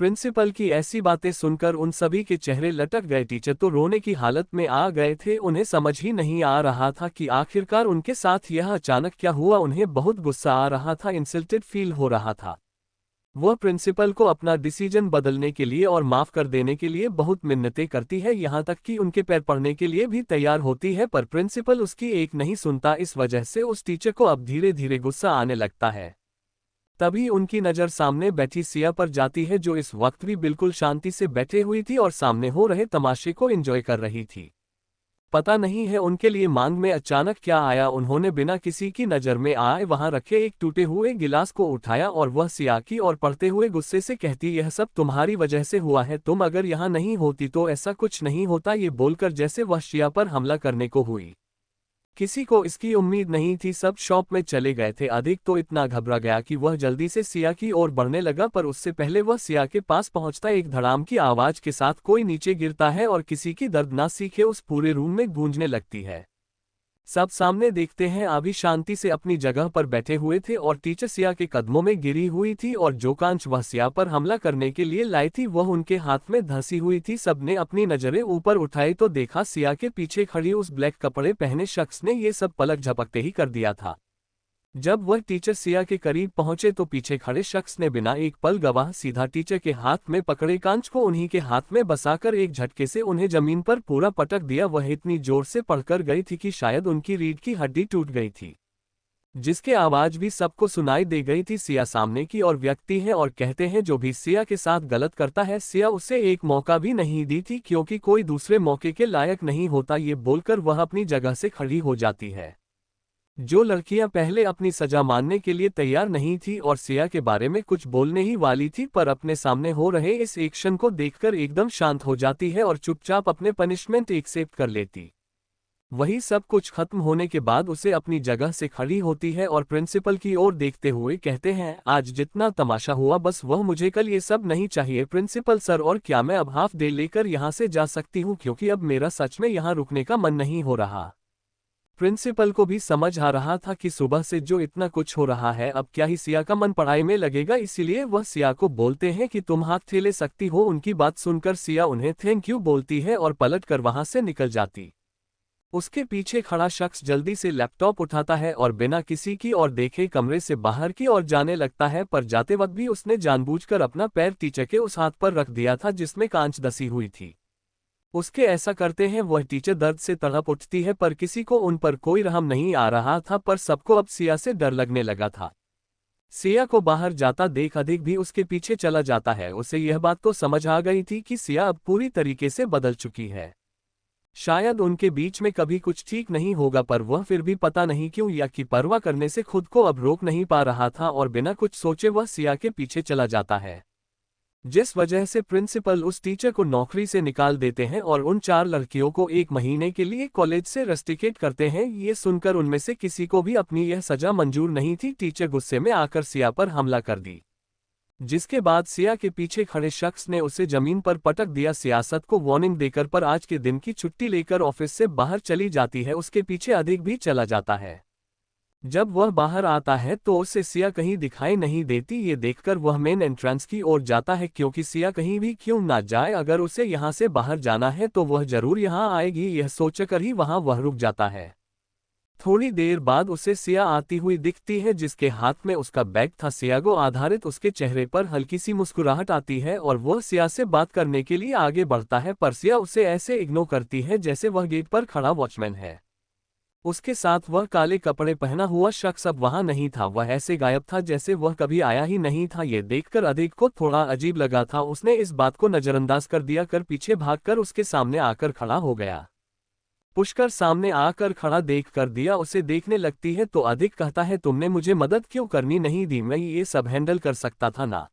प्रिंसिपल की ऐसी बातें सुनकर उन सभी के चेहरे लटक गए। टीचर तो रोने की हालत में आ गए थे, उन्हें समझ ही नहीं आ रहा था कि आखिरकार उनके साथ यह अचानक क्या हुआ। उन्हें बहुत गुस्सा आ रहा था, इंसल्टेड फील हो रहा था। वह प्रिंसिपल को अपना डिसीजन बदलने के लिए और माफ कर देने के लिए बहुत मिन्नतें करती है, यहाँ तक कि उनके पैर पड़ने के लिए भी तैयार होती है, पर प्रिंसिपल उसकी एक नहीं सुनता। इस वजह से उस टीचर को अब धीरे धीरे गुस्सा आने लगता है। तभी उनकी नज़र सामने बैठी सिया पर जाती है, जो इस वक्त भी बिल्कुल शांति से बैठे हुई थी और सामने हो रहे तमाशे को एंजॉय कर रही थी। पता नहीं है उनके लिए मांग में अचानक क्या आया। उन्होंने बिना किसी की नज़र में आए वहां रखे एक टूटे हुए गिलास को उठाया और वह सिया की ओर पड़ते हुए गुस्से से कहती, यह सब तुम्हारी वजह से हुआ है, तुम अगर यहाँ नहीं होती तो ऐसा कुछ नहीं होता। ये बोलकर जैसे वह सिया पर हमला करने को हुई। किसी को इसकी उम्मीद नहीं थी। सब शॉप में चले गए थे। अधिक तो इतना घबरा गया कि वह जल्दी से सिया की ओर बढ़ने लगा, पर उससे पहले वह सिया के पास पहुंचता एक धड़ाम की आवाज के साथ कोई नीचे गिरता है और किसी की दर्दनाक चीखें उस पूरे रूम में गूंजने लगती है। सब सामने देखते हैं अभी शांति से अपनी जगह पर बैठे हुए थे और टीचर सिया के कदमों में गिरी हुई थी और जो कांच वह सिया पर हमला करने के लिए लाई थी वह उनके हाथ में धंसी हुई थी। सबने अपनी नजरें ऊपर उठाई तो देखा सिया के पीछे खड़ी उस ब्लैक कपड़े पहने शख्स ने ये सब पलक झपकते ही कर दिया था। जब वह टीचर सिया के करीब पहुंचे तो पीछे खड़े शख्स ने बिना एक पल गवाह सीधा टीचर के हाथ में पकड़े कांच को उन्हीं के हाथ में बसाकर एक झटके से उन्हें जमीन पर पूरा पटक दिया। वह इतनी जोर से पड़कर गई थी कि शायद उनकी रीढ़ की हड्डी टूट गई थी, जिसके आवाज भी सबको सुनाई दे गई थी। सिया सामने की और व्यक्ति है और कहते हैं जो भी सिया के साथ गलत करता है सिया उसे एक मौका भी नहीं दी थी क्योंकि कोई दूसरे मौके के लायक नहीं होता। ये बोलकर वह अपनी जगह से खड़ी हो जाती है। जो लड़कियां पहले अपनी सजा मानने के लिए तैयार नहीं थी और सिया के बारे में कुछ बोलने ही वाली थी, पर अपने सामने हो रहे इस एक्शन को देखकर एकदम शांत हो जाती है और चुपचाप अपने पनिशमेंट एक्सेप्ट कर लेती। वही सब कुछ खत्म होने के बाद उसे अपनी जगह से खड़ी होती है और प्रिंसिपल की ओर देखते हुए कहते हैं, आज जितना तमाशा हुआ बस वह मुझे कल ये सब नहीं चाहिए प्रिंसिपल सर। और क्या मैं अब हाफ डे लेकर यहाँ से जा सकती हूँ क्योंकि अब मेरा सच में यहाँ रुकने का मन नहीं हो रहा। प्रिंसिपल को भी समझ आ रहा था कि सुबह से जो इतना कुछ हो रहा है अब क्या ही सिया का मन पढ़ाई में लगेगा, इसीलिए वह सिया को बोलते हैं कि तुम हाथ ठेले सकती हो। उनकी बात सुनकर सिया उन्हें थैंक यू बोलती है और पलटकर वहां से निकल जाती। उसके पीछे खड़ा शख्स जल्दी से लैपटॉप उठाता है और बिना किसी की ओर देखे कमरे से बाहर की ओर जाने लगता है, पर जाते वक्त भी उसने जानबूझकर अपना पैर टीचर के उस हाथ पर रख दिया था जिसमें कांच दसी हुई थी। उसके ऐसा करते हैं वह टीचर दर्द से तड़प उठती है, पर किसी को उन पर कोई रहम नहीं आ रहा था, पर सबको अब सिया से डर लगने लगा था। सिया को बाहर जाता देख अधिक भी उसके पीछे चला जाता है। उसे यह बात तो समझ आ गई थी कि सिया अब पूरी तरीके से बदल चुकी है। शायद उनके बीच में कभी कुछ ठीक नहीं होगा, पर वह फिर भी पता नहीं क्यों या की परवाह करने से खुद को अब रोक नहीं पा रहा था और बिना कुछ सोचे वह सिया के पीछे चला जाता है, जिस वजह से प्रिंसिपल उस टीचर को नौकरी से निकाल देते हैं और उन 4 लड़कियों को 1 महीने के लिए कॉलेज से रस्टिकेट करते हैं। ये सुनकर उनमें से किसी को भी अपनी यह सजा मंजूर नहीं थी। टीचर गुस्से में आकर सिया पर हमला कर दी, जिसके बाद सिया के पीछे खड़े शख्स ने उसे जमीन पर पटक दिया। सियासत को वार्निंग देकर पर आज के दिन की छुट्टी लेकर ऑफिस से बाहर चली जाती है। उसके पीछे अधिक भी चला जाता है। जब वह बाहर आता है तो उसे सिया कहीं दिखाई नहीं देती। ये देखकर वह मेन एंट्रेंस की ओर जाता है क्योंकि सिया कहीं भी क्यों ना जाए, अगर उसे यहाँ से बाहर जाना है तो वह जरूर यहाँ आएगी, यह सोचकर ही वहाँ वह रुक जाता है। थोड़ी देर बाद उसे सिया आती हुई दिखती है जिसके हाथ में उसका बैग था। सिया को आधारित उसके चेहरे पर हल्की सी मुस्कुराहट आती है और वह सिया से बात करने के लिए आगे बढ़ता है, पर सिया उसे ऐसे इग्नोर करती है जैसे वह गेट पर खड़ा वॉचमैन है। उसके साथ वह काले कपड़े पहना हुआ शख्स अब वहां नहीं था, वह ऐसे गायब था जैसे वह कभी आया ही नहीं था। ये देखकर अधिक को थोड़ा अजीब लगा था। उसने इस बात को नजरअंदाज कर दिया कर पीछे भागकर उसके सामने आकर खड़ा हो गया। पुष्कर सामने आकर खड़ा देख कर दिया उसे देखने लगती है तो अधिक कहता है, तुमने मुझे मदद क्यों करनी नहीं दी, मैं ये सब हैंडल कर सकता था ना।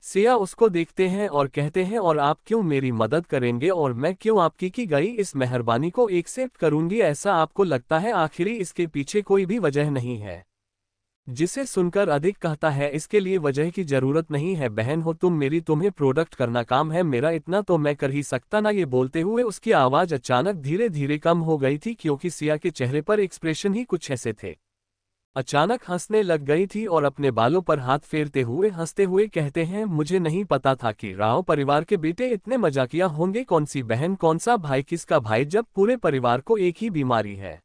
सिया उसको देखते हैं और कहते हैं, और आप क्यों मेरी मदद करेंगे और मैं क्यों आपकी की गई इस मेहरबानी को एक्सेप्ट करूंगी, ऐसा आपको लगता है? आखिरी इसके पीछे कोई भी वजह नहीं है। जिसे सुनकर अधिक कहता है, इसके लिए वजह की जरूरत नहीं है, बहन हो तुम मेरी, तुम्हें प्रोडक्ट करना काम है मेरा, इतना तो मैं कर ही सकता ना। ये बोलते हुए उसकी आवाज अचानक धीरे धीरे कम हो गई थी क्योंकि सिया के चेहरे पर एक्सप्रेशन ही कुछ ऐसे थे। अचानक हंसने लग गई थी और अपने बालों पर हाथ फेरते हुए हंसते हुए कहते हैं, मुझे नहीं पता था कि राव परिवार के बेटे इतने मजाकिया होंगे। कौन सी बहन, कौन सा भाई, किसका भाई, जब पूरे परिवार को एक ही बीमारी है।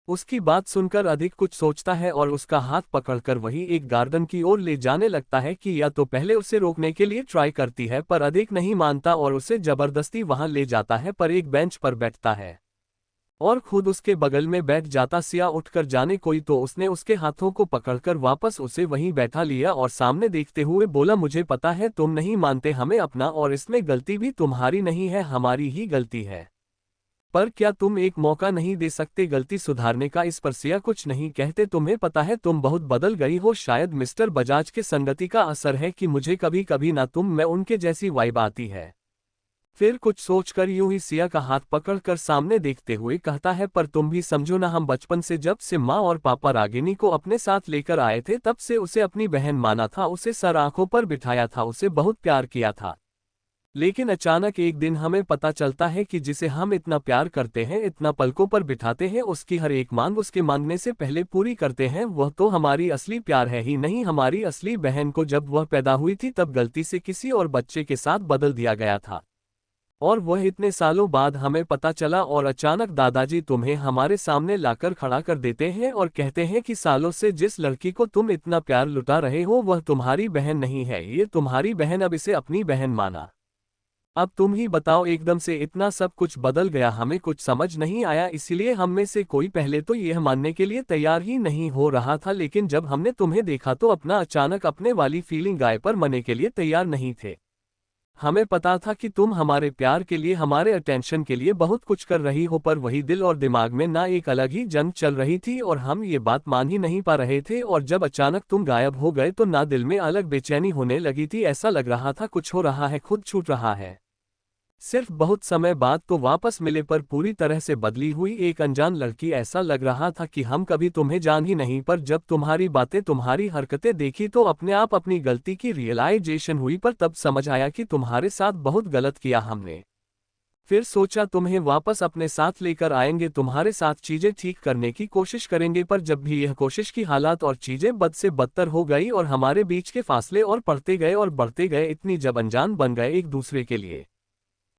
उसकी बात सुनकर अधिक कुछ सोचता है और उसका हाथ पकड़कर वही एक गार्डन की ओर ले जाने लगता है कि या तो पहले उसे रोकने के लिए ट्राई करती है, पर अधिक नहीं मानता और उसे जबरदस्ती वहां ले जाता है, पर एक बेंच पर बैठता है और खुद उसके बगल में बैठ जाता। सिया उठकर जाने कोई तो उसने उसके हाथों को पकड़कर वापस उसे वहीं बैठा लिया और सामने देखते हुए बोला, मुझे पता है तुम नहीं मानते हमें अपना, और इसमें गलती भी तुम्हारी नहीं है, हमारी ही गलती है। पर क्या तुम एक मौका नहीं दे सकते गलती सुधारने का? इस पर सिया कुछ नहीं कहते। तुम्हें पता है तुम बहुत बदल गई हो, शायद मिस्टर बजाज के संगति का असर है कि मुझे कभी कभी ना तुम में उनके जैसी वाइब आती है। फिर कुछ सोचकर यूं ही सिया का हाथ पकड़कर सामने देखते हुए कहता है, पर तुम भी समझो ना, हम बचपन से जब से माँ और पापा रागिनी को अपने साथ लेकर आए थे तब से उसे अपनी बहन माना था, उसे सर आंखों पर बिठाया था, उसे बहुत प्यार किया था। लेकिन अचानक एक दिन हमें पता चलता है कि जिसे हम इतना प्यार करते हैं, इतना पलकों पर बिठाते हैं, उसकी हर एक मांग उसके मांगने से पहले पूरी करते हैं, वह तो हमारी असली प्यार है ही नहीं, हमारी असली बहन को जब वह पैदा हुई थी तब गलती से किसी और बच्चे के साथ बदल दिया गया था। और वह इतने सालों बाद हमें पता चला और अचानक दादाजी तुम्हें हमारे सामने लाकर खड़ा कर देते हैं और कहते हैं कि सालों से जिस लड़की को तुम इतना प्यार लुटा रहे हो वह तुम्हारी बहन नहीं है, ये तुम्हारी बहन, अब इसे अपनी बहन माना। अब तुम ही बताओ, एकदम से इतना सब कुछ बदल गया, हमें कुछ समझ नहीं आया, इसलिए हम में से कोई पहले तो यह मानने के लिए तैयार ही नहीं हो रहा था, लेकिन जब हमने तुम्हें देखा तो अपना अचानक अपने वाली फीलिंग गाय पर मरने के लिए तैयार नहीं थे। हमें पता था कि तुम हमारे प्यार के लिए, हमारे अटेंशन के लिए बहुत कुछ कर रही हो, पर वही दिल और दिमाग में ना एक अलग ही जंग चल रही थी और हम ये बात मान ही नहीं पा रहे थे। और जब अचानक तुम गायब हो गए तो ना दिल में अलग बेचैनी होने लगी थी, ऐसा लग रहा था कुछ हो रहा है, खुद छूट रहा है। सिर्फ बहुत समय बाद तो वापस मिले, पर पूरी तरह से बदली हुई एक अनजान लड़की, ऐसा लग रहा था कि हम कभी तुम्हें जान ही नहीं, पर जब तुम्हारी बातें, तुम्हारी हरकतें देखी तो अपने आप अपनी गलती की रियलाइजेशन हुई, पर तब समझ आया कि तुम्हारे साथ बहुत गलत किया हमने। फिर सोचा तुम्हें वापस अपने साथ लेकर आएंगे, तुम्हारे साथ चीजें ठीक करने की कोशिश करेंगे, पर जब भी यह कोशिश की हालात और चीजें बद से बदतर हो गई और हमारे बीच के फासले और बढ़ते गए और बढ़ते गए, इतनी जब अनजान बन गए एक दूसरे के लिए।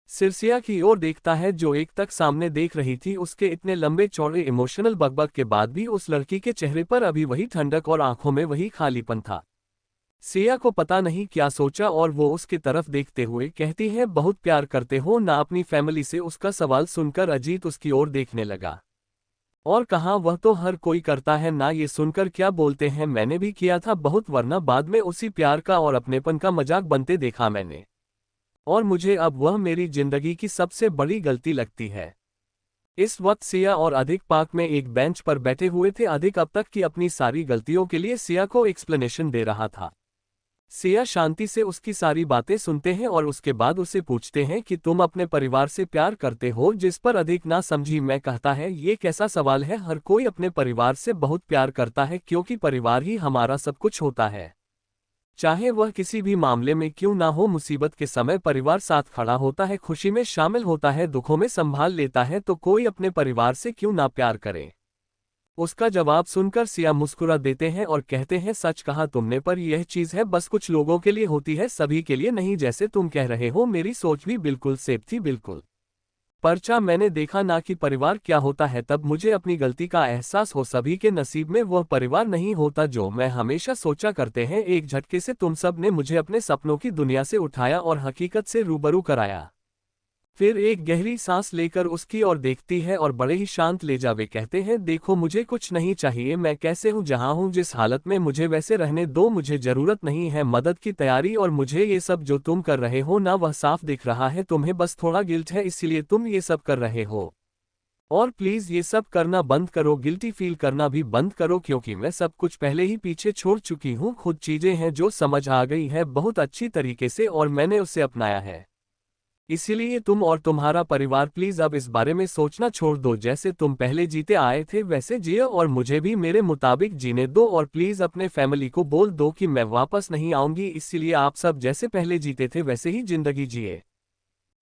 सिरसिया की ओर देखता है जो एक तक सामने देख रही थी, उसके इतने लंबे चौड़े इमोशनल बकबक के बाद भी उस लड़की के चेहरे पर अभी वही ठंडक और आंखों में वही खालीपन था। सिया को पता नहीं क्या सोचा और वो उसकी तरफ देखते हुए कहती है, बहुत प्यार करते हो ना अपनी फैमिली से? उसका सवाल सुनकर अजीत उसकी ओर देखने लगा। और कहा, वह तो हर कोई करता है ना, ये सुनकर क्या बोलते हैं, मैंने भी किया था बहुत, वरना बाद में उसी प्यार का और अपनेपन का मजाक बनते देखा मैंने, और मुझे अब वह मेरी जिंदगी की सबसे बड़ी गलती लगती है। इस वक्त सिया और अधिक पार्क में एक बेंच पर बैठे हुए थे। अधिक अब तक की अपनी सारी गलतियों के लिए सिया को एक्सप्लेनेशन दे रहा था। सिया शांति से उसकी सारी बातें सुनते हैं और उसके बाद उसे पूछते हैं कि तुम अपने परिवार से प्यार करते हो? जिस पर अधिक ना समझी मैं कहता है, ये कैसा सवाल है, हर कोई अपने परिवार से बहुत प्यार करता है, क्योंकि परिवार ही हमारा सब कुछ होता है। चाहे वह किसी भी मामले में क्यों ना हो, मुसीबत के समय परिवार साथ खड़ा होता है, खुशी में शामिल होता है, दुखों में संभाल लेता है, तो कोई अपने परिवार से क्यों ना प्यार करे। उसका जवाब सुनकर सिया मुस्कुरा देते हैं और कहते हैं, सच कहा तुमने, पर यह चीज है बस कुछ लोगों के लिए होती है, सभी के लिए नहीं, जैसे तुम कह रहे हो। मेरी सोच भी बिल्कुल सेफ थी, बिल्कुल। परचा मैंने देखा ना कि परिवार क्या होता है, तब मुझे अपनी गलती का एहसास हो। सभी के नसीब में वह परिवार नहीं होता जो मैं हमेशा सोचा करते हैं। एक झटके से तुम सब ने मुझे अपने सपनों की दुनिया से उठाया और हकीकत से रूबरू कराया। फिर एक गहरी सांस लेकर उसकी ओर देखती है और बड़े ही शांत ले जावे कहते हैं, देखो मुझे कुछ नहीं चाहिए, मैं कैसे हूँ, जहाँ हूँ, जिस हालत में, मुझे वैसे रहने दो, मुझे जरूरत नहीं है मदद की तैयारी, और मुझे ये सब जो तुम कर रहे हो ना, वह साफ दिख रहा है तुम्हें बस थोड़ा गिल्ट है, इसीलिए तुम ये सब कर रहे हो। और प्लीज ये सब करना बंद करो, गिल्टी फील करना भी बंद करो, क्योंकि मैं सब कुछ पहले ही पीछे छोड़ चुकी हूँ। खुद चीजें हैं जो समझ आ गई है बहुत अच्छी तरीके से और मैंने उसे अपनाया है। इसीलिए तुम और तुम्हारा परिवार प्लीज अब इस बारे में सोचना छोड़ दो, जैसे तुम पहले जीते आए थे वैसे जियो और मुझे भी मेरे मुताबिक जीने दो, और प्लीज अपने फैमिली को बोल दो कि मैं वापस नहीं आऊंगी, इसीलिए आप सब जैसे पहले जीते थे वैसे ही जिंदगी जिए।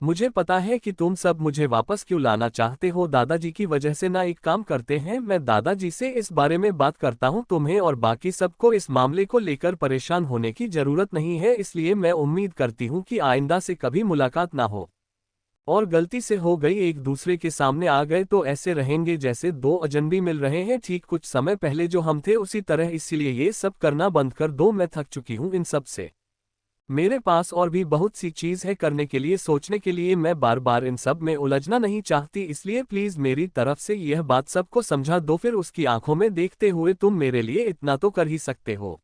मुझे पता है कि तुम सब मुझे वापस क्यों लाना चाहते हो, दादाजी की वजह से ना। एक काम करते हैं, मैं दादाजी से इस बारे में बात करता हूँ, तुम्हें और बाकी सबको इस मामले को लेकर परेशान होने की जरूरत नहीं है, इसलिए मैं उम्मीद करती हूँ कि आइंदा से कभी मुलाकात ना हो, और गलती से हो गई एक दूसरे के सामने आ गए तो ऐसे रहेंगे जैसे दो अजनबी मिल रहे हैं, ठीक कुछ समय पहले जो हम थे उसी तरह। इसीलिए ये सब करना बंद कर दो, मैं थक चुकी हूँ इन सब से। मेरे पास और भी बहुत सी चीज है करने के लिए, सोचने के लिए, मैं बार बार इन सब में उलझना नहीं चाहती, इसलिए प्लीज मेरी तरफ से यह बात सबको समझा दो। फिर उसकी आंखों में देखते हुए, तुम मेरे लिए इतना तो कर ही सकते हो।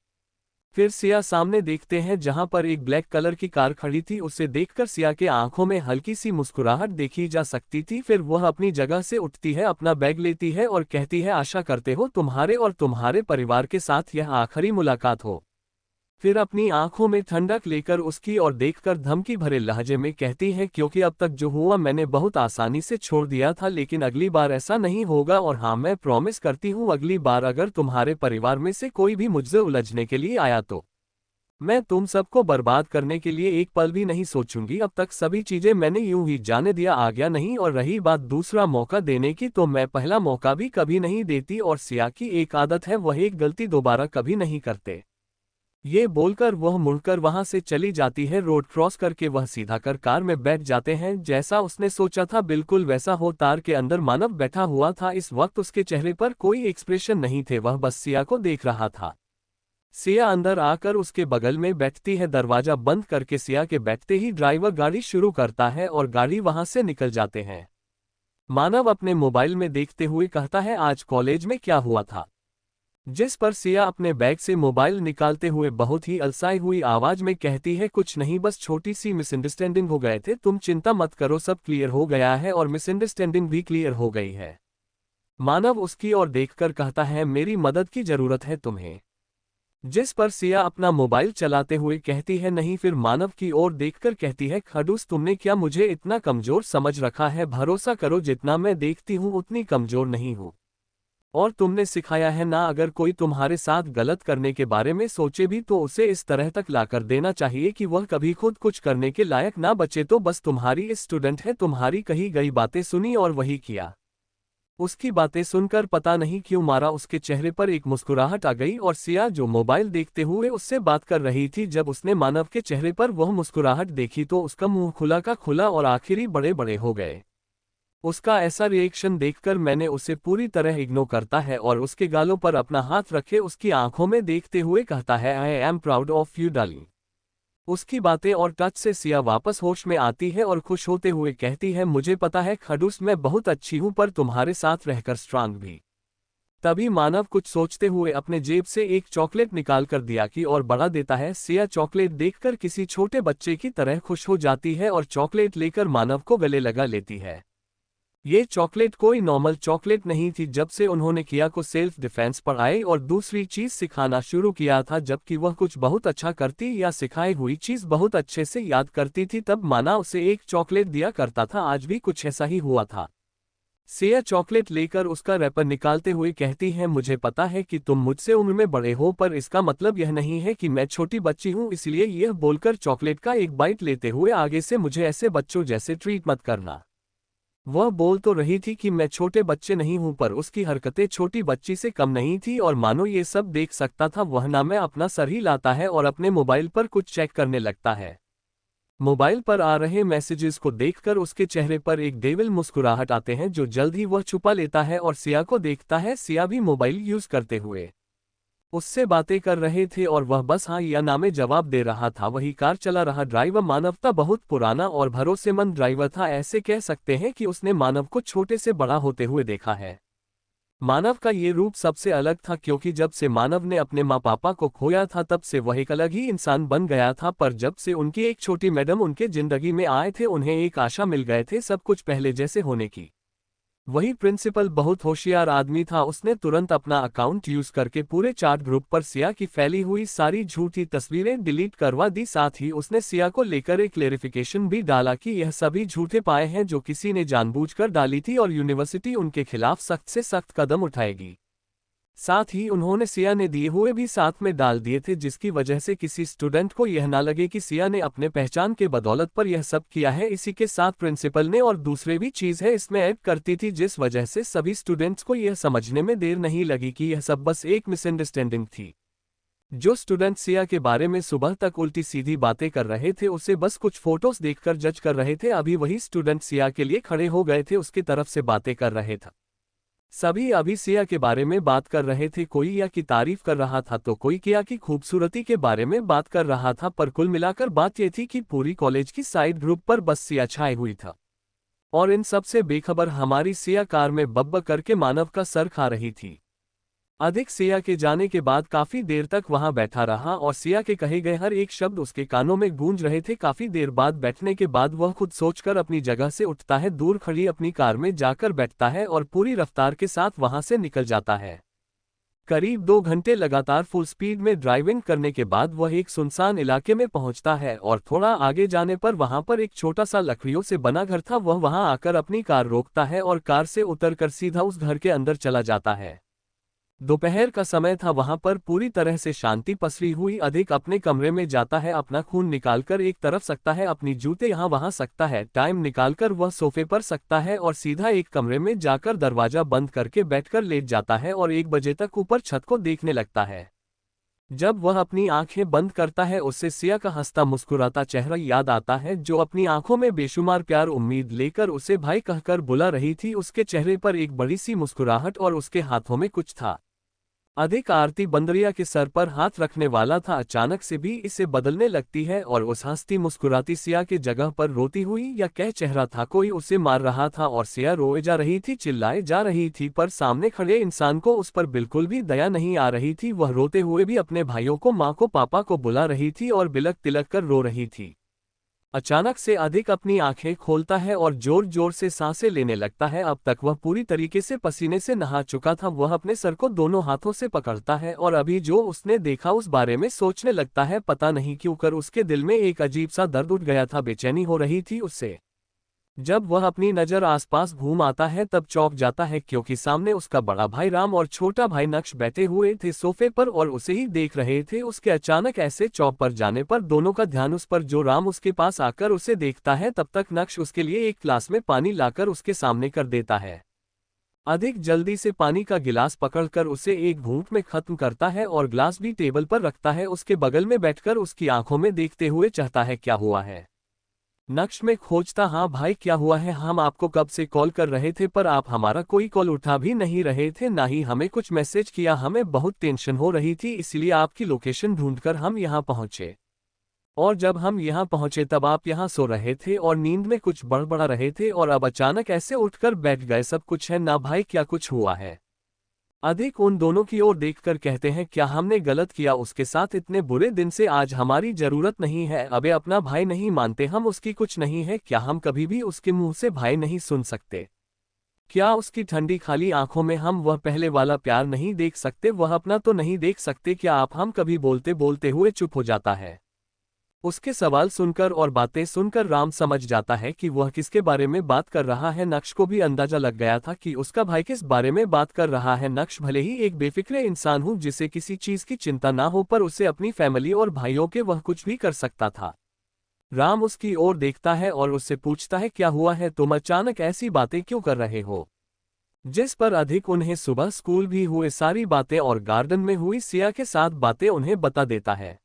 फिर सिया सामने देखते हैं जहां पर एक ब्लैक कलर की कार खड़ी थी। उसे देखकर सिया के आंखों में हल्की सी मुस्कुराहट देखी जा सकती थी। फिर वह अपनी जगह से उठती है, अपना बैग लेती है और कहती है, आशा करते हो तुम्हारे और तुम्हारे परिवार के साथ यह आखिरी मुलाकात हो। फिर अपनी आंखों में ठंडक लेकर उसकी और देखकर धमकी भरे लहजे में कहती है, क्योंकि अब तक जो हुआ मैंने बहुत आसानी से छोड़ दिया था, लेकिन अगली बार ऐसा नहीं होगा। और हाँ, मैं प्रॉमिस करती हूँ अगली बार अगर तुम्हारे परिवार में से कोई भी मुझसे उलझने के लिए आया तो मैं तुम सबको बर्बाद करने के लिए एक पल भी नहीं सोचूंगी। अब तक सभी चीजें मैंने यूं ही जाने दिया, आ गया नहीं। और रही बात दूसरा मौका देने की, तो मैं पहला मौका भी कभी नहीं देती। और सिया की एक आदत है, वह एक गलती दोबारा कभी नहीं करते। ये बोलकर वह मुड़कर वहां से चली जाती है। रोड क्रॉस करके वह सीधा कर कार में बैठ जाते हैं। जैसा उसने सोचा था बिल्कुल वैसा हो। तार के अंदर मानव बैठा हुआ था। इस वक्त उसके चेहरे पर कोई एक्सप्रेशन नहीं थे, वह बस सिया को देख रहा था। सिया अंदर आकर उसके बगल में बैठती है। दरवाजा बंद करके सिया के बैठते ही ड्राइवर गाड़ी शुरू करता है और गाड़ी वहां से निकल जाते हैं। मानव अपने मोबाइल में देखते हुए कहता है, आज कॉलेज में क्या हुआ था? जिस पर सिया अपने बैग से मोबाइल निकालते हुए बहुत ही अलसाई हुई आवाज में कहती है, कुछ नहीं, बस छोटी सी मिसअंडरस्टैंडिंग हो गए थे। तुम चिंता मत करो, सब क्लियर हो गया है और मिसअंडरस्टैंडिंग भी क्लियर हो गई है। मानव उसकी ओर देखकर कहता है, मेरी मदद की जरूरत है तुम्हें। जिस पर सिया अपना मोबाइल चलाते हुए कहती है, नहीं। फिर मानव की ओर देखकर कहती है, खड़ूस तुमने क्या मुझे इतना कमजोर समझ रखा है? भरोसा करो, जितना मैं देखती हूँ उतनी कमजोर नहीं हूँ। और तुमने सिखाया है ना, अगर कोई तुम्हारे साथ गलत करने के बारे में सोचे भी तो उसे इस तरह तक ला कर देना चाहिए कि वह कभी खुद कुछ करने के लायक ना बचे। तो बस तुम्हारी स्टूडेंट है, तुम्हारी कही गई बातें सुनी और वही किया। उसकी बातें सुनकर पता नहीं क्यों मारा उसके चेहरे पर एक मुस्कुराहट आ गई। और सिया जो मोबाइल देखते हुए उससे बात कर रही थी, जब उसने मानव के चेहरे पर वह मुस्कुराहट देखी तो उसका मुंह खुला का खुला और आखिरी बड़े बड़े हो गए। उसका ऐसा रिएक्शन देखकर मैंने उसे पूरी तरह इग्नोर करता है और उसके गालों पर अपना हाथ रखे उसकी आंखों में देखते हुए कहता है, I am proud of you darling. उसकी बातें और टच से सिया वापस होश में आती है और खुश होते हुए कहती है, मुझे पता है खड़ूस, मैं बहुत अच्छी हूं, पर तुम्हारे साथ रहकर स्ट्रांग भी। तभी मानव कुछ सोचते हुए अपने जेब से एक चॉकलेट निकाल कर दिया की और बढ़ा देता है। सिया चॉकलेट देखकर किसी छोटे बच्चे की तरह खुश हो जाती है और चॉकलेट लेकर मानव को गले लगा लेती है। ये चॉकलेट कोई नॉर्मल चॉकलेट नहीं थी। जब से उन्होंने किया को सेल्फ डिफेंस पढ़ाई और दूसरी चीज सिखाना शुरू किया था, जबकि वह कुछ बहुत अच्छा करती या सिखाई हुई चीज बहुत अच्छे से याद करती थी, तब माना उसे एक चॉकलेट दिया करता था। आज भी कुछ ऐसा ही हुआ था। सिया चॉकलेट लेकर उसका रैपर निकालते हुए कहती है, मुझे पता है कि तुम मुझसे उम्र में बड़े हो, पर इसका मतलब यह नहीं है कि मैं छोटी बच्ची हूँ। इसलिए यह बोलकर चॉकलेट का एक बाइट लेते हुए, आगे से मुझे ऐसे बच्चों जैसे ट्रीट मत करना। वह बोल तो रही थी कि मैं छोटे बच्चे नहीं हूं, पर उसकी हरकतें छोटी बच्ची से कम नहीं थी और मानो ये सब देख सकता था। वह ना में अपना सर ही लाता है और अपने मोबाइल पर कुछ चेक करने लगता है। मोबाइल पर आ रहे मैसेजेस को देखकर उसके चेहरे पर एक डेविल मुस्कुराहट आते हैं, जो जल्द ही वह छुपा लेता है और सिया को देखता है। सिया भी मोबाइल यूज करते हुए उससे बातें कर रहे थे और वह बस हाँ या ना में जवाब दे रहा था। वही कार चला रहा ड्राइवर मानव था, बहुत पुराना और भरोसेमंद ड्राइवर था। ऐसे कह सकते हैं कि उसने मानव को छोटे से बड़ा होते हुए देखा है। मानव का ये रूप सबसे अलग था, क्योंकि जब से मानव ने अपने माँ पापा को खोया था तब से वह एक अलग ही इंसान बन गया था। पर जब से उनकी एक छोटी मैडम उनके जिंदगी में आए थे, उन्हें एक आशा मिल गए थे सब कुछ पहले जैसे होने की। वही प्रिंसिपल बहुत होशियार आदमी था। उसने तुरंत अपना अकाउंट यूज करके पूरे चैट ग्रुप पर सिया की फैली हुई सारी झूठी तस्वीरें डिलीट करवा दी। साथ ही उसने सिया को लेकर एक क्लेरिफिकेशन भी डाला कि यह सभी झूठे पाए हैं जो किसी ने जानबूझकर डाली थी और यूनिवर्सिटी उनके खिलाफ सख्त से सख्त कदम उठाएगी। साथ ही उन्होंने सिया ने दिए हुए भी साथ में डाल दिए थे, जिसकी वजह से किसी स्टूडेंट को यह ना लगे कि सिया ने अपने पहचान के बदौलत पर यह सब किया है। इसी के साथ प्रिंसिपल ने और दूसरे भी चीज है इसमें ऐड करती थी, जिस वजह से सभी स्टूडेंट्स को यह समझने में देर नहीं लगी कि यह सब बस एक मिसअंडरस्टैंडिंग थी। जो स्टूडेंट सिया के बारे में सुबह तक उल्टी सीधी बातें कर रहे थे, उसे बस कुछ फोटोज देखकर जज कर रहे थे, अभी वही स्टूडेंट सिया के लिए खड़े हो गए थे, उसकी तरफ से बातें कर रहे थे। सभी अभी सिया के बारे में बात कर रहे थे, कोई या की तारीफ कर रहा था तो कोई किया की खूबसूरती के बारे में बात कर रहा था। पर कुल मिलाकर बात यह थी कि पूरी कॉलेज की साइड ग्रुप पर बस सिया छाई हुई था और इन सब से बेखबर हमारी सिया कार में बब्ब करके मानव का सर खा रही थी। अधिक सिया के जाने के बाद काफी देर तक वहां बैठा रहा और सिया के कहे गए हर एक शब्द उसके कानों में गूंज रहे थे। काफी देर बाद बैठने के बाद वह खुद सोचकर अपनी जगह से उठता है, दूर खड़ी अपनी कार में जाकर बैठता है और पूरी रफ्तार के साथ वहां से निकल जाता है। करीब 2 घंटे लगातार फुल स्पीड में ड्राइविंग करने के बाद वह एक सुनसान इलाके में पहुंचता है और थोड़ा आगे जाने पर वहां पर एक छोटा सा लकड़ियों से बना घर था। वह वहां आकर अपनी कार रोकता है और कार से उतरकर सीधा उस घर के अंदर चला जाता है। दोपहर का समय था, वहां पर पूरी तरह से शांति पसरी हुई। अधिक अपने कमरे में जाता है, अपना खून निकालकर एक तरफ सकता है, अपनी जूते यहाँ वहां सकता है, टाइम निकालकर वह सोफे पर सकता है और सीधा एक कमरे में जाकर दरवाजा बंद करके बैठकर लेट जाता है और 1 बजे तक ऊपर छत को देखने लगता है। जब वह अपनी आंखें बंद करता है उसे सिया का हंसता मुस्कुराता चेहरा याद आता है, जो अपनी आंखों में बेशुमार प्यार उम्मीद लेकर उसे भाई कहकर बुला रही थी। उसके चेहरे पर एक बड़ी सी मुस्कुराहट और उसके हाथों में कुछ था। अधिक आरती बंदरिया के सर पर हाथ रखने वाला था, अचानक से भी इसे बदलने लगती है और उस हंसती मुस्कुराती सिया के जगह पर रोती हुई या कह चेहरा था कोई उसे मार रहा था और सिया रोए जा रही थी, चिल्लाए जा रही थी, पर सामने खड़े इंसान को उस पर बिल्कुल भी दया नहीं आ रही थी। वह रोते हुए भी अपने भाइयों को, माँ को, पापा को बुला रही थी और बिलक तिलक कर रो रही थी। अचानक से अधिक अपनी आंखें खोलता है और जोर जोर से सांसें लेने लगता है। अब तक वह पूरी तरीके से पसीने से नहा चुका था। वह अपने सर को दोनों हाथों से पकड़ता है और अभी जो उसने देखा उस बारे में सोचने लगता है। पता नहीं क्यों कर उसके दिल में एक अजीब सा दर्द उठ गया था, बेचैनी हो रही थी उससे। जब वह अपनी नज़र आसपास घूम आता है तब चौंक जाता है, क्योंकि सामने उसका बड़ा भाई राम और छोटा भाई नक्श बैठे हुए थे सोफे पर और उसे ही देख रहे थे। उसके अचानक ऐसे चौंक पर जाने पर दोनों का ध्यान उस पर, जो राम उसके पास आकर उसे देखता है। तब तक नक्श उसके लिए एक ग्लास में पानी लाकर उसके सामने कर देता है। अधिक जल्दी से पानी का गिलास पकड़कर उसे एक घूंट में खत्म करता है और ग्लास भी टेबल पर रखता है। उसके बगल में बैठकर उसकी आंखों में देखते हुए चाहता है क्या हुआ है। नक्श में खोजता, हाँ भाई क्या हुआ है, हम आपको कब से कॉल कर रहे थे पर आप हमारा कोई कॉल उठा भी नहीं रहे थे, ना ही हमें कुछ मैसेज किया। हमें बहुत टेंशन हो रही थी, इसलिए आपकी लोकेशन ढूंढकर हम यहाँ पहुँचे और जब हम यहाँ पहुँचे तब आप यहाँ सो रहे थे और नींद में कुछ बड़बड़ा रहे थे और अब अचानक ऐसे उठकर बैठ गए। सब कुछ है ना भाई, क्या कुछ हुआ है? अधिक उन दोनों की ओर देखकर कहते हैं, क्या हमने गलत किया उसके साथ इतने बुरे दिन से? आज हमारी जरूरत नहीं है। अबे अपना भाई नहीं मानते हम, उसकी कुछ नहीं है क्या? हम कभी भी उसके मुंह से भाई नहीं सुन सकते क्या? उसकी ठंडी खाली आंखों में हम वह पहले वाला प्यार नहीं देख सकते? वह अपना तो नहीं देख सकते क्या आप? हम कभी बोलते बोलते हुए चुप हो जाता है। उसके सवाल सुनकर और बातें सुनकर राम समझ जाता है कि वह किसके बारे में बात कर रहा है। नक्श को भी अंदाजा लग गया था कि उसका भाई किस बारे में बात कर रहा है। नक्श भले ही एक बेफिक्रे इंसान हो जिसे किसी चीज की चिंता ना हो, पर उसे अपनी फैमिली और भाइयों के वह कुछ भी कर सकता था। राम उसकी ओर देखता है और उससे पूछता है, क्या हुआ है? तुम अचानक ऐसी बातें क्यों कर रहे हो? जिस पर अधिक उन्हें सुबह स्कूल भी हुए सारी बातें और गार्डन में हुई सिया के साथ बातें उन्हें बता देता है।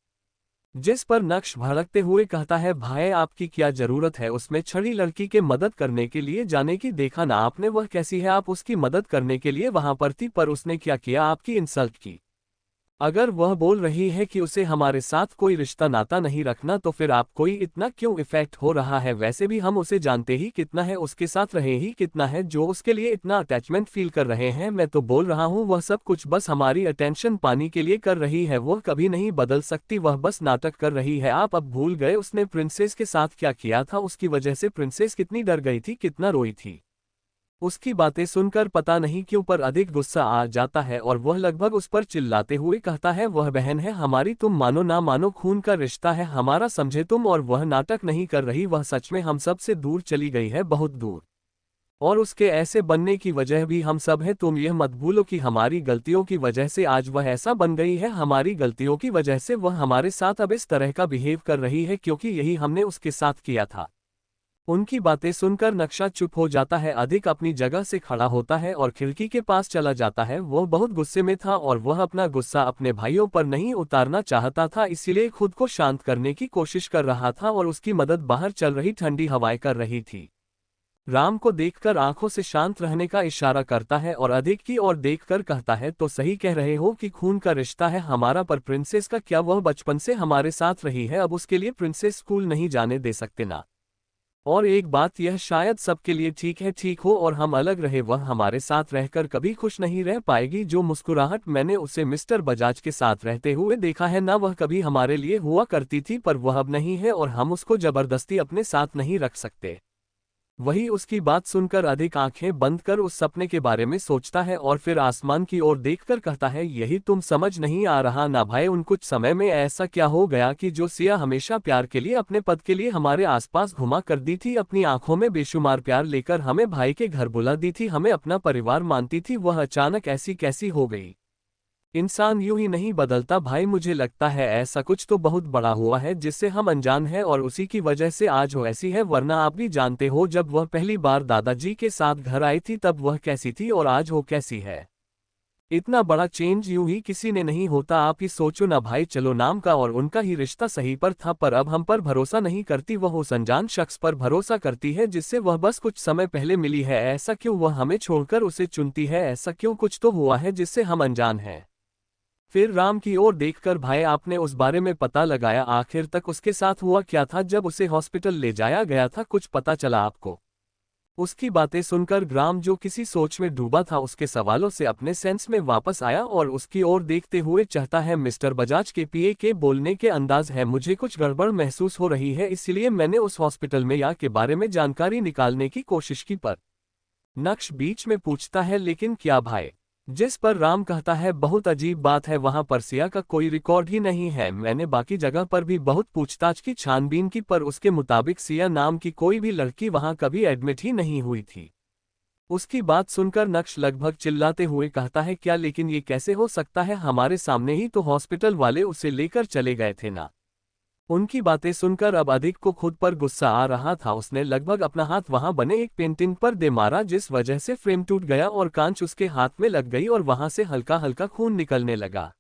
जिस पर नक्श भड़कते हुए कहता है, भाई आपकी क्या जरूरत है उसमें छड़ी लड़की के मदद करने के लिए जाने की? देखा ना आपने वह कैसी है, आप उसकी मदद करने के लिए वहां पर थी, पर उसने क्या किया? आपकी इंसल्ट की। अगर वह बोल रही है कि उसे हमारे साथ कोई रिश्ता नाता नहीं रखना, तो फिर आप कोई इतना क्यों इफेक्ट हो रहा है? वैसे भी हम उसे जानते ही कितना है, उसके साथ रहे ही कितना है, जो उसके लिए इतना अटैचमेंट फील कर रहे हैं। मैं तो बोल रहा हूँ वह सब कुछ बस हमारी अटेंशन पाने के लिए कर रही है। वह कभी नहीं बदल सकती, वह बस नाटक कर रही है। आप अब भूल गए उसने प्रिंसेस के साथ क्या किया था? उसकी वजह से प्रिंसेस कितनी डर गई थी, कितना रोई थी। उसकी बातें सुनकर पता नहीं क्यों पर अधिक गुस्सा आ जाता है और वह लगभग उस पर चिल्लाते हुए कहता है, वह बहन है हमारी, तुम मानो ना मानो खून का रिश्ता है हमारा, समझे तुम? और वह नाटक नहीं कर रही, वह सच में हम सब से दूर चली गई है, बहुत दूर। और उसके ऐसे बनने की वजह भी हम सब है। तुम यह मत भूलो कि हमारी गलतियों की वजह से आज वह ऐसा बन गई है, हमारी गलतियों की वजह से वह हमारे साथ अब इस तरह का बिहेव कर रही है, क्योंकि यही हमने उसके साथ किया था। उनकी बातें सुनकर नक्शा चुप हो जाता है। अधिक अपनी जगह से खड़ा होता है और खिड़की के पास चला जाता है। वह बहुत गुस्से में था और वह अपना गुस्सा अपने भाइयों पर नहीं उतारना चाहता था, इसीलिए खुद को शांत करने की कोशिश कर रहा था और उसकी मदद बाहर चल रही ठंडी हवाएं कर रही थी। राम को देखकर आंखों से शांत रहने का इशारा करता है और अधिक की ओर देखकर कहता है, तो सही कह रहे हो कि खून का रिश्ता है हमारा, पर प्रिंसेस का क्या? वह बचपन से हमारे साथ रही है, अब उसके लिए प्रिंसेस स्कूल नहीं जाने दे सकते ना? और एक बात यह शायद सबके लिए ठीक हो और हम अलग रहे, वह हमारे साथ रहकर कभी खुश नहीं रह पाएगी। जो मुस्कुराहट मैंने उसे मिस्टर बजाज के साथ रहते हुए देखा है ना, वह कभी हमारे लिए हुआ करती थी, पर वह अब नहीं है और हम उसको जबरदस्ती अपने साथ नहीं रख सकते। वही उसकी बात सुनकर अधिक आंखें बंद कर उस सपने के बारे में सोचता है और फिर आसमान की ओर देखकर कहता है, यही तुम समझ नहीं आ रहा ना भाई, उन कुछ समय में ऐसा क्या हो गया कि जो सिया हमेशा प्यार के लिए, अपने पद के लिए हमारे आसपास घुमा करती थी, अपनी आंखों में बेशुमार प्यार लेकर हमें भाई के घर बुला दी थी, हमें अपना परिवार मानती थी, वह अचानक ऐसी कैसी हो गई। इंसान यूं ही नहीं बदलता भाई, मुझे लगता है ऐसा कुछ तो बहुत बड़ा हुआ है जिससे हम अनजान हैं और उसी की वजह से आज वो ऐसी है। वरना आप भी जानते हो, जब वह पहली बार दादाजी के साथ घर आई थी तब वह कैसी थी और आज वो कैसी है। इतना बड़ा चेंज यूं ही किसी ने नहीं होता। आप ही सोचो ना भाई, चलो नाम का और उनका ही रिश्ता सही पर था, पर अब हम पर भरोसा नहीं करती, वह उस अनजान शख्स पर भरोसा करती है जिससे वह बस कुछ समय पहले मिली है। ऐसा क्यों? वह हमें छोड़कर उसे चुनती है, ऐसा क्यों? कुछ तो हुआ है जिससे हम अनजान हैं। फिर राम की ओर देखकर, भाई आपने उस बारे में पता लगाया? आखिर तक उसके साथ हुआ क्या था जब उसे हॉस्पिटल ले जाया गया था? कुछ पता चला आपको? उसकी बातें सुनकर ग्राम, जो किसी सोच में डूबा था, उसके सवालों से अपने सेंस में वापस आया और उसकी ओर देखते हुए चाहता है, मिस्टर बजाज के पीए के बोलने के अंदाज है, मुझे कुछ गड़बड़ महसूस हो रही है, इसलिए मैंने उस हॉस्पिटल में या के बारे में जानकारी निकालने की कोशिश की। पर नक्श बीच में पूछता है, लेकिन क्या भाई? जिस पर राम कहता है, बहुत अजीब बात है, वहां पर सिया का कोई रिकॉर्ड ही नहीं है। मैंने बाकी जगह पर भी बहुत पूछताछ की, छानबीन की, पर उसके मुताबिक सिया नाम की कोई भी लड़की वहां कभी एडमिट ही नहीं हुई थी। उसकी बात सुनकर नक्श लगभग चिल्लाते हुए कहता है, क्या? लेकिन ये कैसे हो सकता है? हमारे सामने ही तो हॉस्पिटल वाले उसे लेकर चले गए थे ना। उनकी बातें सुनकर अब अधिक को खुद पर गुस्सा आ रहा था। उसने लगभग अपना हाथ वहां बने एक पेंटिंग पर दे मारा, जिस वजह से फ्रेम टूट गया और कांच उसके हाथ में लग गई और वहां से हल्का हल्का खून निकलने लगा।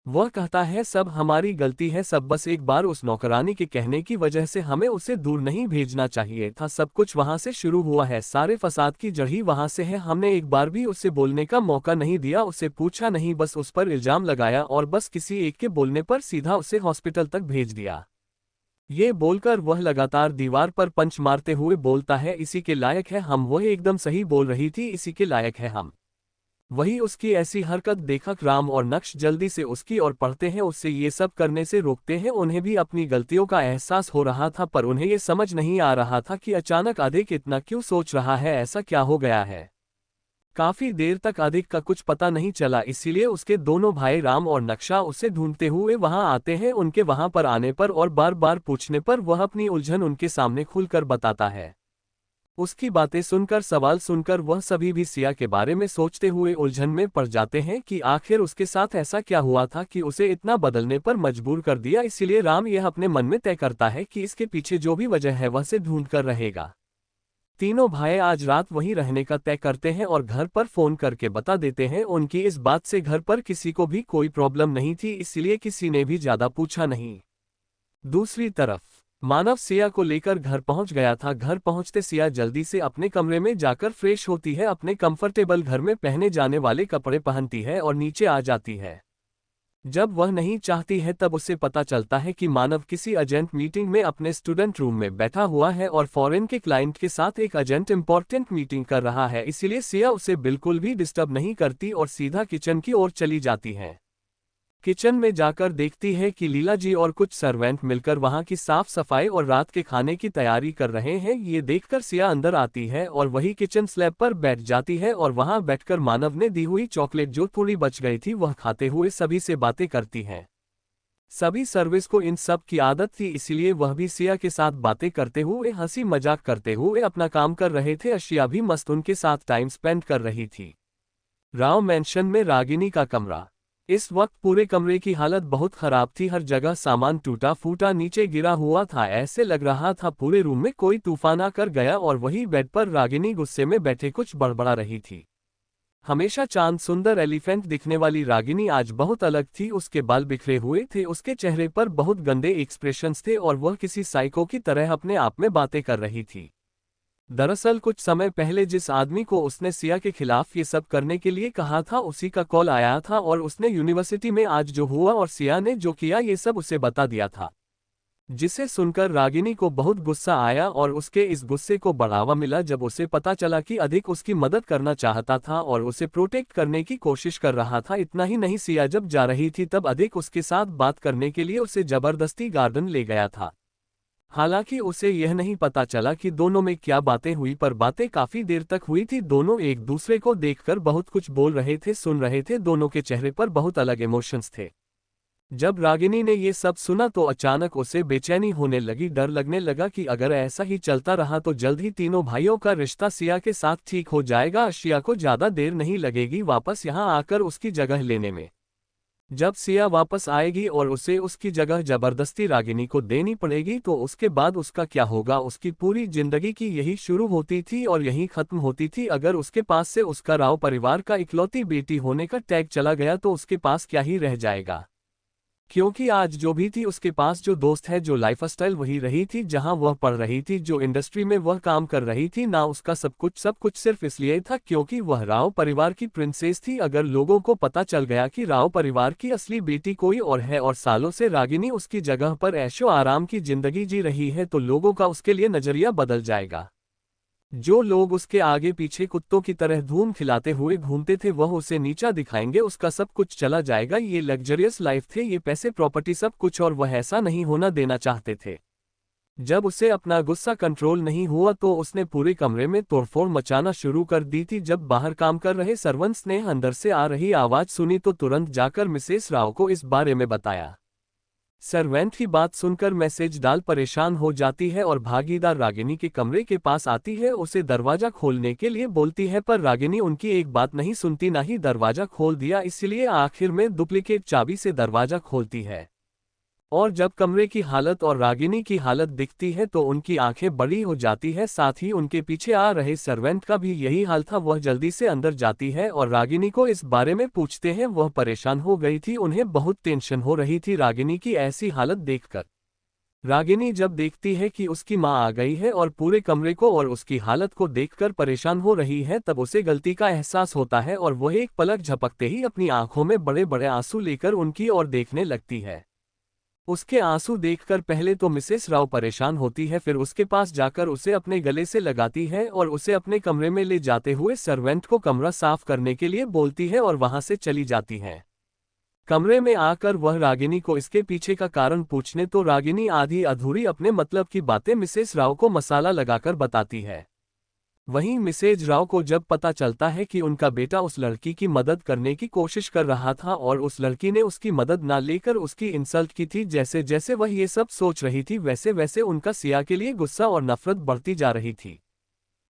वह कहता है, सब हमारी गलती है, सब बस एक बार उस नौकरानी के कहने की वजह से हमें उसे दूर नहीं भेजना चाहिए था। सब कुछ वहां से शुरू हुआ है, सारे फसाद की जड़ ही वहां से है। हमने एक बार भी उसे बोलने का मौका नहीं दिया, उसे पूछा नहीं, बस उस पर इल्जाम लगाया और बस किसी एक के बोलने पर सीधा उसे हॉस्पिटल तक भेज दिया। ये बोलकर वह लगातार दीवार पर पंच मारते हुए बोलता है, इसी के लायक है हम। वह एकदम सही बोल रही थी, इसी के लायक है हम। वही उसकी ऐसी हरकत देखकर राम और नक्श जल्दी से उसकी ओर पढ़ते हैं, उससे ये सब करने से रोकते हैं। उन्हें भी अपनी गलतियों का एहसास हो रहा था, पर उन्हें ये समझ नहीं आ रहा था कि अचानक अधिक इतना क्यों सोच रहा है, ऐसा क्या हो गया है। काफी देर तक अधिक का कुछ पता नहीं चला, इसीलिए उसके दोनों भाई राम और नक्शा उसे ढूंढते हुए वहां आते हैं। उनके वहां पर आने पर और बार बार पूछने पर वह अपनी उलझन उनके सामने खुलकर बताता है। उसकी बातें सुनकर, सवाल सुनकर वह सभी भी सिया के बारे में सोचते हुए उलझन में पड़ जाते हैं कि आखिर उसके साथ ऐसा क्या हुआ था कि उसे इतना बदलने पर मजबूर कर दिया। इसीलिए राम यह अपने मन में तय करता है कि इसके पीछे जो भी वजह है वह से ढूंढ कर रहेगा। तीनों भाई आज रात वहीं रहने का तय करते हैं और घर पर फोन करके बता देते हैं। उनकी इस बात से घर पर किसी को भी कोई प्रॉब्लम नहीं थी, इसलिए किसी ने भी ज्यादा पूछा नहीं। दूसरी तरफ मानव सिया को लेकर घर पहुंच गया था। घर पहुंचते सिया जल्दी से अपने कमरे में जाकर फ्रेश होती है, अपने कंफर्टेबल घर में पहने जाने वाले कपड़े पहनती है और नीचे आ जाती है। जब वह नहीं चाहती है तब उसे पता चलता है कि मानव किसी अर्जेंट मीटिंग में अपने स्टूडेंट रूम में बैठा हुआ है और फॉरेन के क्लाइंट के साथ एक अर्जेंट इंपॉर्टेंट मीटिंग कर रहा है। इसीलिए सिया उसे बिल्कुल भी डिस्टर्ब नहीं करती और सीधा किचन की ओर चली जाती है। किचन में जाकर देखती है कि लीला जी और कुछ सर्वेंट मिलकर वहां की साफ सफाई और रात के खाने की तैयारी कर रहे हैं। ये देखकर सिया अंदर आती है और वही किचन स्लैब पर बैठ जाती है और वहां बैठकर मानव ने दी हुई चॉकलेट जो थोड़ी बच गई थी वह खाते हुए सभी से बातें करती है। सभी सर्विस को इन सब की आदत थी, इसलिए वह भी सिया के साथ बातें करते हुए, हंसी मजाक करते हुए अपना काम कर रहे थे। अशिया भी मस्त उनके साथ टाइम स्पेंड कर रही थी। राव मैंशन में रागिनी का कमरा। इस वक्त पूरे कमरे की हालत बहुत खराब थी, हर जगह सामान टूटा फूटा नीचे गिरा हुआ था। ऐसे लग रहा था पूरे रूम में कोई तूफान आकर गया और वही बेड पर रागिनी गुस्से में बैठे कुछ बड़बड़ा रही थी। हमेशा चांद सुंदर एलिफेंट दिखने वाली रागिनी आज बहुत अलग थी। उसके बाल बिखरे हुए थे, उसके चेहरे पर बहुत गंदे एक्सप्रेशंस थे और वह किसी साइको की तरह अपने आप में बातें कर रही थी। दरअसल कुछ समय पहले जिस आदमी को उसने सिया के खिलाफ ये सब करने के लिए कहा था, उसी का कॉल आया था और उसने यूनिवर्सिटी में आज जो हुआ और सिया ने जो किया ये सब उसे बता दिया था। जिसे सुनकर रागिनी को बहुत गुस्सा आया और उसके इस गुस्से को बढ़ावा मिला जब उसे पता चला कि अधिक उसकी मदद करना चाहता था और उसे प्रोटेक्ट करने की कोशिश कर रहा था। इतना ही नहीं, सिया जब जा रही थी तब अधिक उसके साथ बात करने के लिए उसे जबरदस्ती गार्डन ले गया था। हालांकि उसे यह नहीं पता चला कि दोनों में क्या बातें हुई, पर बातें काफी देर तक हुई थी। दोनों एक दूसरे को देखकर बहुत कुछ बोल रहे थे, सुन रहे थे। दोनों के चेहरे पर बहुत अलग इमोशंस थे। जब रागिनी ने ये सब सुना तो अचानक उसे बेचैनी होने लगी। डर लगने लगा कि अगर ऐसा ही चलता रहा तो जल्द ही तीनों भाइयों का रिश्ता सिया के साथ ठीक हो जाएगा। सिया को ज्यादा देर नहीं लगेगी वापस यहाँ आकर उसकी जगह लेने में। जब सिया वापस आएगी और उसे उसकी जगह जबरदस्ती रागिनी को देनी पड़ेगी तो उसके बाद उसका क्या होगा। उसकी पूरी जिंदगी की यही शुरू होती थी और यही खत्म होती थी। अगर उसके पास से उसका राव परिवार का इकलौती बेटी होने का टैग चला गया तो उसके पास क्या ही रह जाएगा। क्योंकि आज जो भी थी उसके पास, जो दोस्त है, जो लाइफस्टाइल वही रही थी जहां वह पढ़ रही थी, जो इंडस्ट्री में वह काम कर रही थी ना। उसका सब कुछ सिर्फ इसलिए था क्योंकि वह राव परिवार की प्रिंसेस थी। अगर लोगों को पता चल गया कि राव परिवार की असली बेटी कोई और है और सालों से रागिनी उसकी जगह पर ऐशो आराम की जिंदगी जी रही है तो लोगों का उसके लिए नजरिया बदल जाएगा। जो लोग उसके आगे पीछे कुत्तों की तरह धूम खिलाते हुए घूमते थे वह उसे नीचा दिखाएंगे। उसका सब कुछ चला जाएगा। ये लग्जरियस लाइफ थे, ये पैसे, प्रॉपर्टी, सब कुछ, और वह ऐसा नहीं होना देना चाहते थे। जब उसे अपना गुस्सा कंट्रोल नहीं हुआ तो उसने पूरे कमरे में तोड़फोड़ मचाना शुरू कर दी थी। जब बाहर काम कर रहे सर्वेंट्स ने अंदर से आ रही आवाज सुनी तो तुरंत जाकर मिसेस राव को इस बारे में बताया। सर्वेंट की बात सुनकर मैसेज डाल परेशान हो जाती है और भागीदार रागिनी के कमरे के पास आती है। उसे दरवाजा खोलने के लिए बोलती है पर रागिनी उनकी एक बात नहीं सुनती, ना ही दरवाजा खोल दिया। इसलिए आखिर में डुप्लीकेट चाबी से दरवाजा खोलती है और जब कमरे की हालत और रागिनी की हालत दिखती है तो उनकी आंखें बड़ी हो जाती है। साथ ही उनके पीछे आ रहे सर्वेंट का भी यही हाल था। वह जल्दी से अंदर जाती है और रागिनी को इस बारे में पूछते हैं। वह परेशान हो गई थी, उन्हें बहुत टेंशन हो रही थी रागिनी की ऐसी हालत देखकर। रागिनी जब देखती है कि उसकी मां आ गई है और पूरे कमरे को और उसकी हालत को देखकर परेशान हो रही है तब उसे गलती का एहसास होता है और वह एक पलक झपकते ही अपनी आंखों में बड़े बड़े आंसू लेकर उनकी ओर देखने लगती है। उसके आंसू देखकर पहले तो मिसेस राव परेशान होती है, फिर उसके पास जाकर उसे अपने गले से लगाती है और उसे अपने कमरे में ले जाते हुए सर्वेंट को कमरा साफ करने के लिए बोलती है और वहां से चली जाती है। कमरे में आकर वह रागिनी को इसके पीछे का कारण पूछने तो रागिनी आधी अधूरी अपने मतलब की बातें मिसेस राव को मसाला लगाकर बताती है। वहीं मिसेज राव को जब पता चलता है कि उनका बेटा उस लड़की की मदद करने की कोशिश कर रहा था और उस लड़की ने उसकी मदद ना लेकर उसकी इंसल्ट की थी, जैसे जैसे वह ये सब सोच रही थी वैसे वैसे उनका सिया के लिए गुस्सा और नफरत बढ़ती जा रही थी।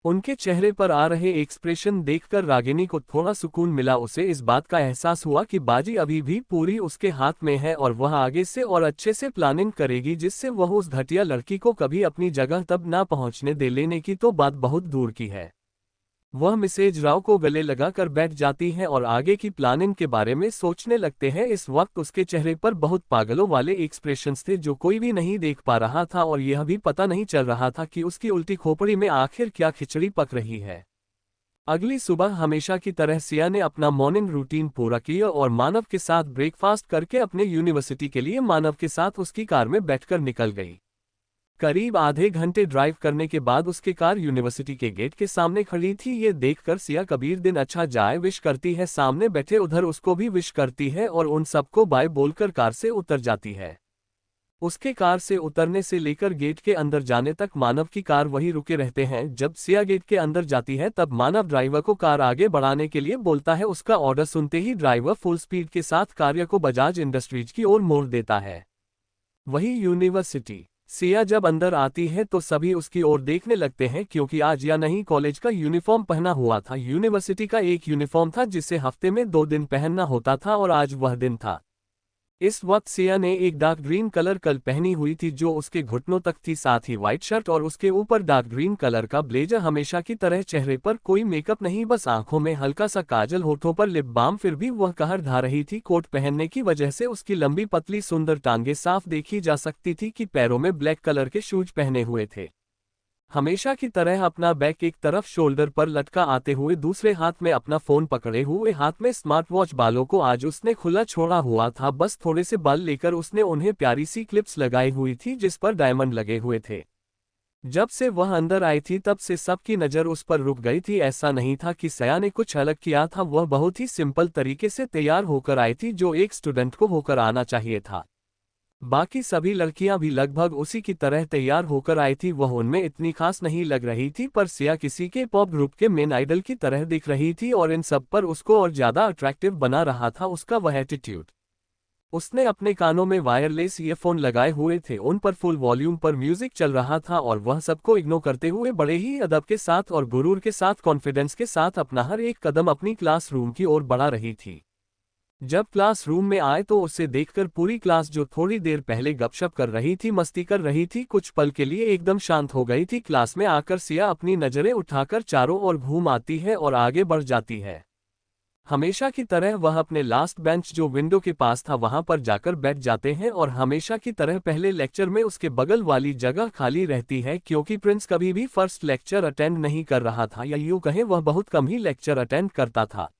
उनके चेहरे पर आ रहे एक्सप्रेशन देखकर रागिनी को थोड़ा सुकून मिला। उसे इस बात का एहसास हुआ कि बाजी अभी भी पूरी उसके हाथ में है और वह आगे से और अच्छे से प्लानिंग करेगी जिससे वह उस घटिया लड़की को कभी अपनी जगह तब ना पहुंचने दे। लेने की तो बात बहुत दूर की है। वह मिसेज राव को गले लगाकर बैठ जाती है और आगे की प्लानिंग के बारे में सोचने लगते हैं। इस वक्त उसके चेहरे पर बहुत पागलों वाले एक्सप्रेशंस थे जो कोई भी नहीं देख पा रहा था और यह भी पता नहीं चल रहा था कि उसकी उल्टी खोपड़ी में आखिर क्या खिचड़ी पक रही है। अगली सुबह हमेशा की तरह सिया ने अपना मॉर्निंग रूटीन पूरा किया और मानव के साथ ब्रेकफास्ट करके अपने यूनिवर्सिटी के लिए मानव के साथ उसकी कार में बैठकर निकल गई। करीब आधे घंटे ड्राइव करने के बाद उसकी कार यूनिवर्सिटी के गेट के सामने खड़ी थी। ये देखकर सिया कबीर दिन अच्छा जाए विश करती है। सामने बैठे उधर उसको भी विश करती है और उन सबको बाय बोलकर कार से उतर जाती है। उसके कार से उतरने से लेकर गेट के अंदर जाने तक मानव की कार वहीं रुके रहते हैं। जब सिया गेट के अंदर जाती है तब मानव ड्राइवर को कार आगे बढ़ाने के लिए बोलता है। उसका ऑर्डर सुनते ही ड्राइवर फुल स्पीड के साथ कार को बजाज इंडस्ट्रीज की ओर मोड़ देता है। वही यूनिवर्सिटी। सिया जब अंदर आती है तो सभी उसकी ओर देखने लगते हैं क्योंकि आज या नहीं कॉलेज का यूनिफॉर्म पहना हुआ था। यूनिवर्सिटी का एक यूनिफॉर्म था जिसे हफ्ते में 2 दिन पहनना होता था और आज वह दिन था। इस वक्त सिया ने एक डार्क ग्रीन कलर कल पहनी हुई थी जो उसके घुटनों तक थी, साथ ही व्हाइट शर्ट और उसके ऊपर डार्क ग्रीन कलर का ब्लेजर। हमेशा की तरह चेहरे पर कोई मेकअप नहीं, बस आंखों में हल्का सा काजल, होठों पर लिप बाम। फिर भी वह कहर ढा रही थी। कोट पहनने की वजह से उसकी लंबी पतली सुंदर टांगे साफ देखी जा सकती थी कि पैरों में ब्लैक कलर के शूज पहने हुए थे। हमेशा की तरह अपना बैग एक तरफ शोल्डर पर लटका आते हुए दूसरे हाथ में अपना फोन पकड़े हुए हाथ में स्मार्ट वॉच। बालों को आज उसने खुला छोड़ा हुआ था, बस थोड़े से बाल लेकर उसने उन्हें प्यारी सी क्लिप्स लगाई हुई थी जिस पर डायमंड लगे हुए थे। जब से वह अंदर आई थी तब से सबकी नज़र उस पर रुक गई थी। ऐसा नहीं था कि सया ने कुछ अलग किया था, वह बहुत ही सिंपल तरीके से तैयार होकर आई थी जो एक स्टूडेंट को होकर आना चाहिए था। बाकी सभी लड़कियां भी लगभग उसी की तरह तैयार होकर आई थी। वह उनमें इतनी खास नहीं लग रही थी, पर सिया किसी के पॉप ग्रुप के मेन आइडल की तरह दिख रही थी और इन सब पर उसको और ज्यादा अट्रैक्टिव बना रहा था उसका वह एटीट्यूड। उसने अपने कानों में वायरलेस ईयरफोन लगाए हुए थे, उन पर फुल वॉल्यूम पर म्यूजिक चल रहा था और वह सबको इग्नोर करते हुए बड़े ही अदब के साथ और गुरूर के साथ कॉन्फिडेंस के साथ अपना हर एक कदम अपनी क्लासरूम की ओर बढ़ा रही थी। जब क्लासरूम में आए तो उसे देखकर पूरी क्लास, जो थोड़ी देर पहले गपशप कर रही थी, मस्ती कर रही थी, कुछ पल के लिए एकदम शांत हो गई थी। क्लास में आकर सिया अपनी नजरें उठाकर चारों ओर घूम आती है और आगे बढ़ जाती है। हमेशा की तरह वह अपने लास्ट बेंच जो विंडो के पास था वहां पर जाकर बैठ जाते हैं और हमेशा की तरह पहले लेक्चर में उसके बगल वाली जगह खाली रहती है क्योंकि प्रिंस कभी भी फर्स्ट लेक्चर अटेंड नहीं कर रहा था, या यूं कहें वह बहुत कम ही लेक्चर अटेंड करता था।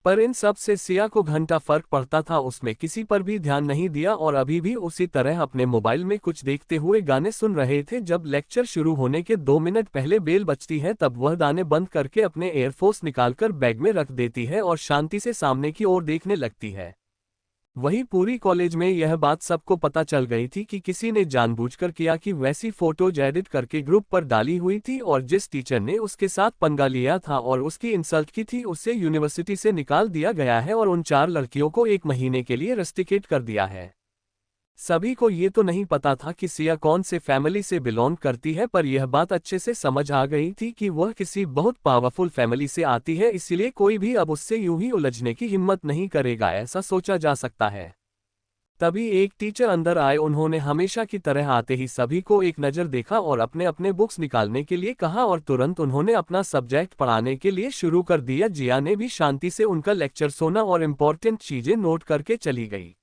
पर इन सब से सिया को घंटा फर्क पड़ता था, उसमें किसी पर भी ध्यान नहीं दिया और अभी भी उसी तरह अपने मोबाइल में कुछ देखते हुए गाने सुन रहे थे। जब लेक्चर शुरू होने के 2 मिनट पहले बेल बजती है तब वह गाने बंद करके अपने एयरफोर्स निकालकर बैग में रख देती है और शांति से सामने की ओर देखने लगती है। वही पूरी कॉलेज में यह बात सबको पता चल गई थी कि किसी ने जानबूझकर किया कि वैसी फोटोज एडिट करके ग्रुप पर डाली हुई थी और जिस टीचर ने उसके साथ पंगा लिया था और उसकी इंसल्ट की थी उसे यूनिवर्सिटी से निकाल दिया गया है और उन 4 लड़कियों को 1 महीने के लिए रस्टिकेट कर दिया है। सभी को ये तो नहीं पता था कि सिया कौन से फैमिली से बिलोंग करती है, पर यह बात अच्छे से समझ आ गई थी कि वह किसी बहुत पावरफुल फैमिली से आती है, इसलिए कोई भी अब उससे यूं ही उलझने की हिम्मत नहीं करेगा, ऐसा सोचा जा सकता है। तभी एक टीचर अंदर आए, उन्होंने हमेशा की तरह आते ही सभी को एक नज़र देखा और अपने अपने बुक्स निकालने के लिए कहा और तुरंत उन्होंने अपना सब्जेक्ट पढ़ाने के लिए शुरू कर दिया। जिया ने भी शांति से उनका लेक्चर सुना और इम्पोर्टेंट चीजें नोट करके चली गई।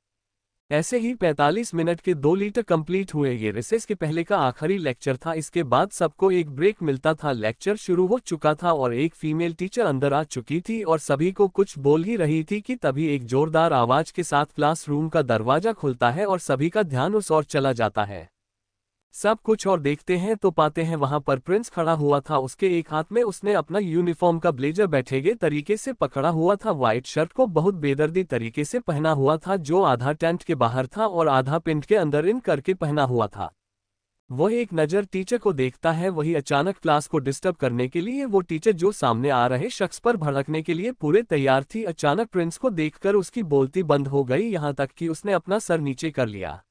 ऐसे ही 45 मिनट के 2 लीटर कंप्लीट हुए। ये रिसेस के पहले का आखिरी लेक्चर था, इसके बाद सबको एक ब्रेक मिलता था। लेक्चर शुरू हो चुका था और एक फीमेल टीचर अंदर आ चुकी थी और सभी को कुछ बोल ही रही थी कि तभी एक जोरदार आवाज के साथ क्लासरूम का दरवाजा खुलता है और सभी का ध्यान उस ओर चला जाता है। सब कुछ और देखते हैं तो पाते हैं वहां पर प्रिंस खड़ा हुआ था। उसके एक हाथ में उसने अपना यूनिफॉर्म का ब्लेजर बैठेगे तरीके से पकड़ा हुआ था, व्हाइट शर्ट को बहुत बेदर्दी तरीके से पहना हुआ था जो आधा टेंट के बाहर था और आधा पेंट के अंदर इन करके पहना हुआ था। वह एक नज़र टीचर को देखता है, वही अचानक क्लास को डिस्टर्ब करने के लिए वो टीचर जो सामने आ रहे शख्स पर भड़कने के लिए पूरे तैयार थी, अचानक प्रिंस को देखकर उसकी बोलती बंद हो गई, यहाँ तक कि उसने अपना सर नीचे कर लिया।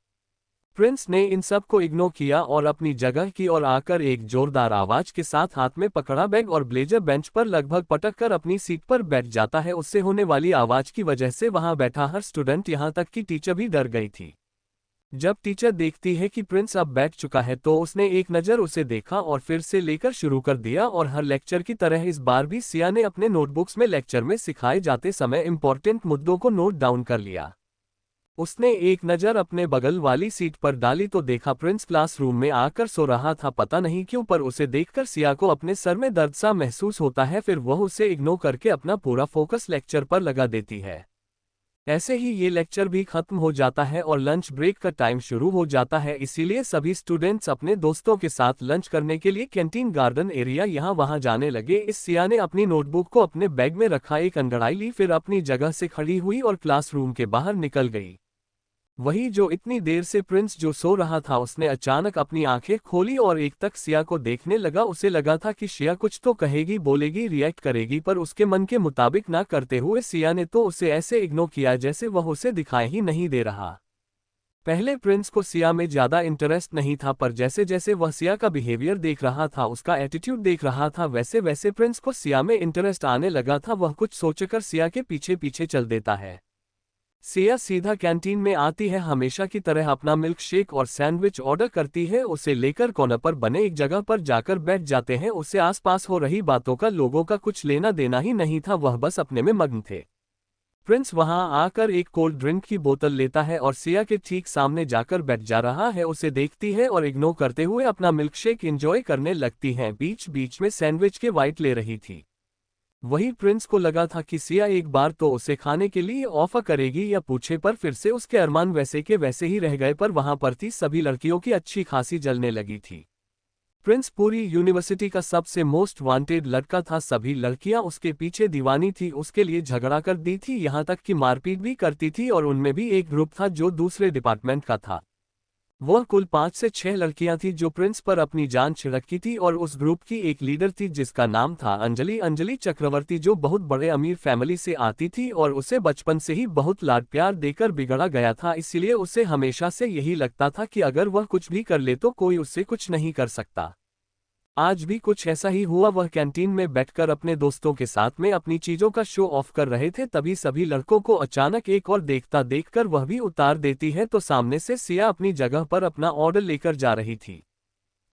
प्रिंस ने इन सब को इग्नोर किया और अपनी जगह की ओर आकर एक जोरदार आवाज के साथ हाथ में पकड़ा बैग और ब्लेजर बेंच पर लगभग पटक कर अपनी सीट पर बैठ जाता है। उससे होने वाली आवाज की वजह से वहां बैठा हर स्टूडेंट, यहां तक कि टीचर भी डर गई थी। जब टीचर देखती है कि प्रिंस अब बैठ चुका है तो उसने एक नज़र उसे देखा और फिर से लेकर शुरू कर दिया और हर लेक्चर की तरह इस बार भी सिया ने अपने नोटबुक्स में लेक्चर में सिखाए जाते समय इंपॉर्टेंट मुद्दों को नोट डाउन कर लिया। उसने एक नज़र अपने बगल वाली सीट पर डाली तो देखा प्रिंस क्लासरूम में आकर सो रहा था। पता नहीं क्यों पर उसे देखकर सिया को अपने सर में दर्द सा महसूस होता है, फिर वह उसे इग्नोर करके अपना पूरा फोकस लेक्चर पर लगा देती है। ऐसे ही ये लेक्चर भी खत्म हो जाता है और लंच ब्रेक का टाइम शुरू हो जाता है, इसीलिए सभी स्टूडेंट्स अपने दोस्तों के साथ लंच करने के लिए कैंटीन गार्डन एरिया यहाँ वहाँ जाने लगे। इस सिया ने अपनी नोटबुक को अपने बैग में रखा, एक अंगड़ाई ली, फिर अपनी जगह से खड़ी हुई और क्लासरूम के बाहर निकल गई। वही जो इतनी देर से प्रिंस जो सो रहा था उसने अचानक अपनी आंखें खोली और एक तक सिया को देखने लगा। उसे लगा था कि सिया कुछ तो कहेगी, बोलेगी, रिएक्ट करेगी, पर उसके मन के मुताबिक ना करते हुए सिया ने तो उसे ऐसे इग्नोर किया जैसे वह उसे दिखाई ही नहीं दे रहा। पहले प्रिंस को सिया में ज्यादा इंटरेस्ट नहीं था, पर जैसे जैसे वह सिया का बिहेवियर देख रहा था, उसका एटीट्यूड देख रहा था, वैसे वैसे प्रिंस को सिया में इंटरेस्ट आने लगा था। वह कुछ सोचकर सिया के पीछे पीछे चल देता है। सिया सीधा कैंटीन में आती है, हमेशा की तरह अपना मिल्क शेक और सैंडविच ऑर्डर करती है। उसे लेकर कॉर्नर पर बने एक जगह पर जाकर बैठ जाते हैं। उसे आसपास हो रही बातों का लोगों का कुछ लेना देना ही नहीं था, वह बस अपने में मग्न थे। प्रिंस वहां आकर एक कोल्ड ड्रिंक की बोतल लेता है और सिया के ठीक सामने जाकर बैठ जा रहा है। उसे देखती है और इग्नोर करते हुए अपना मिल्कशेक एंजॉय करने लगती है। बीच बीच में सैंडविच के वाइट ले रही थी। वही प्रिंस को लगा था कि सिया एक बार तो उसे खाने के लिए ऑफर करेगी या पूछे, पर फिर से उसके अरमान वैसे के वैसे ही रह गए। पर वहां पर थी सभी लड़कियों की अच्छी खासी जलने लगी थी। प्रिंस पूरी यूनिवर्सिटी का सबसे मोस्ट वांटेड लड़का था। सभी लड़कियां उसके पीछे दीवानी थी, उसके लिए झगड़ा कर दी थी, यहां तक कि मारपीट भी करती थी। और उनमें भी एक ग्रुप था जो दूसरे डिपार्टमेंट का था। वह कुल 5 से 6 लड़कियां थी जो प्रिंस पर अपनी जान छिड़की थी। और उस ग्रुप की एक लीडर थी जिसका नाम था अंजलि। अंजलि चक्रवर्ती, जो बहुत बड़े अमीर फैमिली से आती थी और उसे बचपन से ही बहुत लाड प्यार देकर बिगड़ा गया था। इसलिए उसे हमेशा से यही लगता था कि अगर वह कुछ भी कर ले तो कोई उससे कुछ नहीं कर सकता। आज भी कुछ ऐसा ही हुआ। वह कैंटीन में बैठकर अपने दोस्तों के साथ में अपनी चीजों का शो ऑफ कर रहे थे, तभी सभी लड़कों को अचानक एक और देखता देखकर वह भी उतार देती है। तो सामने से सिया अपनी जगह पर अपना ऑर्डर लेकर जा रही थी।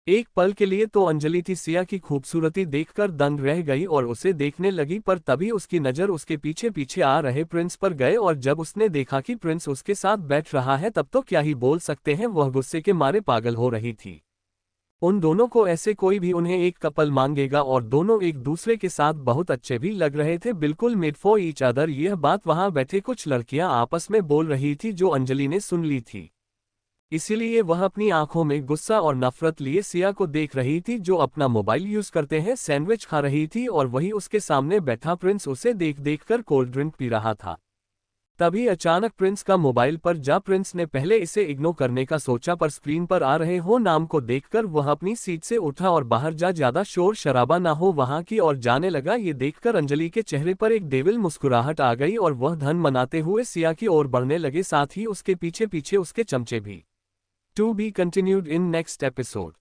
एक पल के लिए तो अंजलि थी सिया की खूबसूरती देखकर दंग रह गई और उसे देखने लगी, पर तभी उसकी नज़र उसके पीछे पीछे आ रहे प्रिंस पर गए। और जब उसने देखा कि प्रिंस उसके साथ बैठ रहा है तब तो क्या ही बोल सकते हैं, वह गुस्से के मारे पागल हो रही थी। उन दोनों को ऐसे कोई भी उन्हें एक कपल मांगेगा और दोनों एक दूसरे के साथ बहुत अच्छे भी लग रहे थे, बिल्कुल मेड फॉर ईच अदर। यह बात वहां बैठे कुछ लड़कियां आपस में बोल रही थी जो अंजलि ने सुन ली थी। इसीलिए वह अपनी आंखों में गुस्सा और नफरत लिए सिया को देख रही थी जो अपना मोबाइल यूज करते हैं सैंडविच खा रही थी। और वही उसके सामने बैठा प्रिंस उसे देख देखकर कोल्ड ड्रिंक पी रहा था। तभी अचानक प्रिंस का मोबाइल पर जा प्रिंस ने पहले इसे इग्नोर करने का सोचा, पर स्क्रीन पर आ रहे हो नाम को देखकर वह अपनी सीट से उठा और बाहर जा ज्यादा शोर शराबा ना हो वहां की और जाने लगा। ये देखकर अंजलि के चेहरे पर एक डेविल मुस्कुराहट आ गई और वह धन मनाते हुए सिया की ओर बढ़ने लगे, साथ ही उसके पीछे पीछे उसके चमचे भी। To be continued in next episode.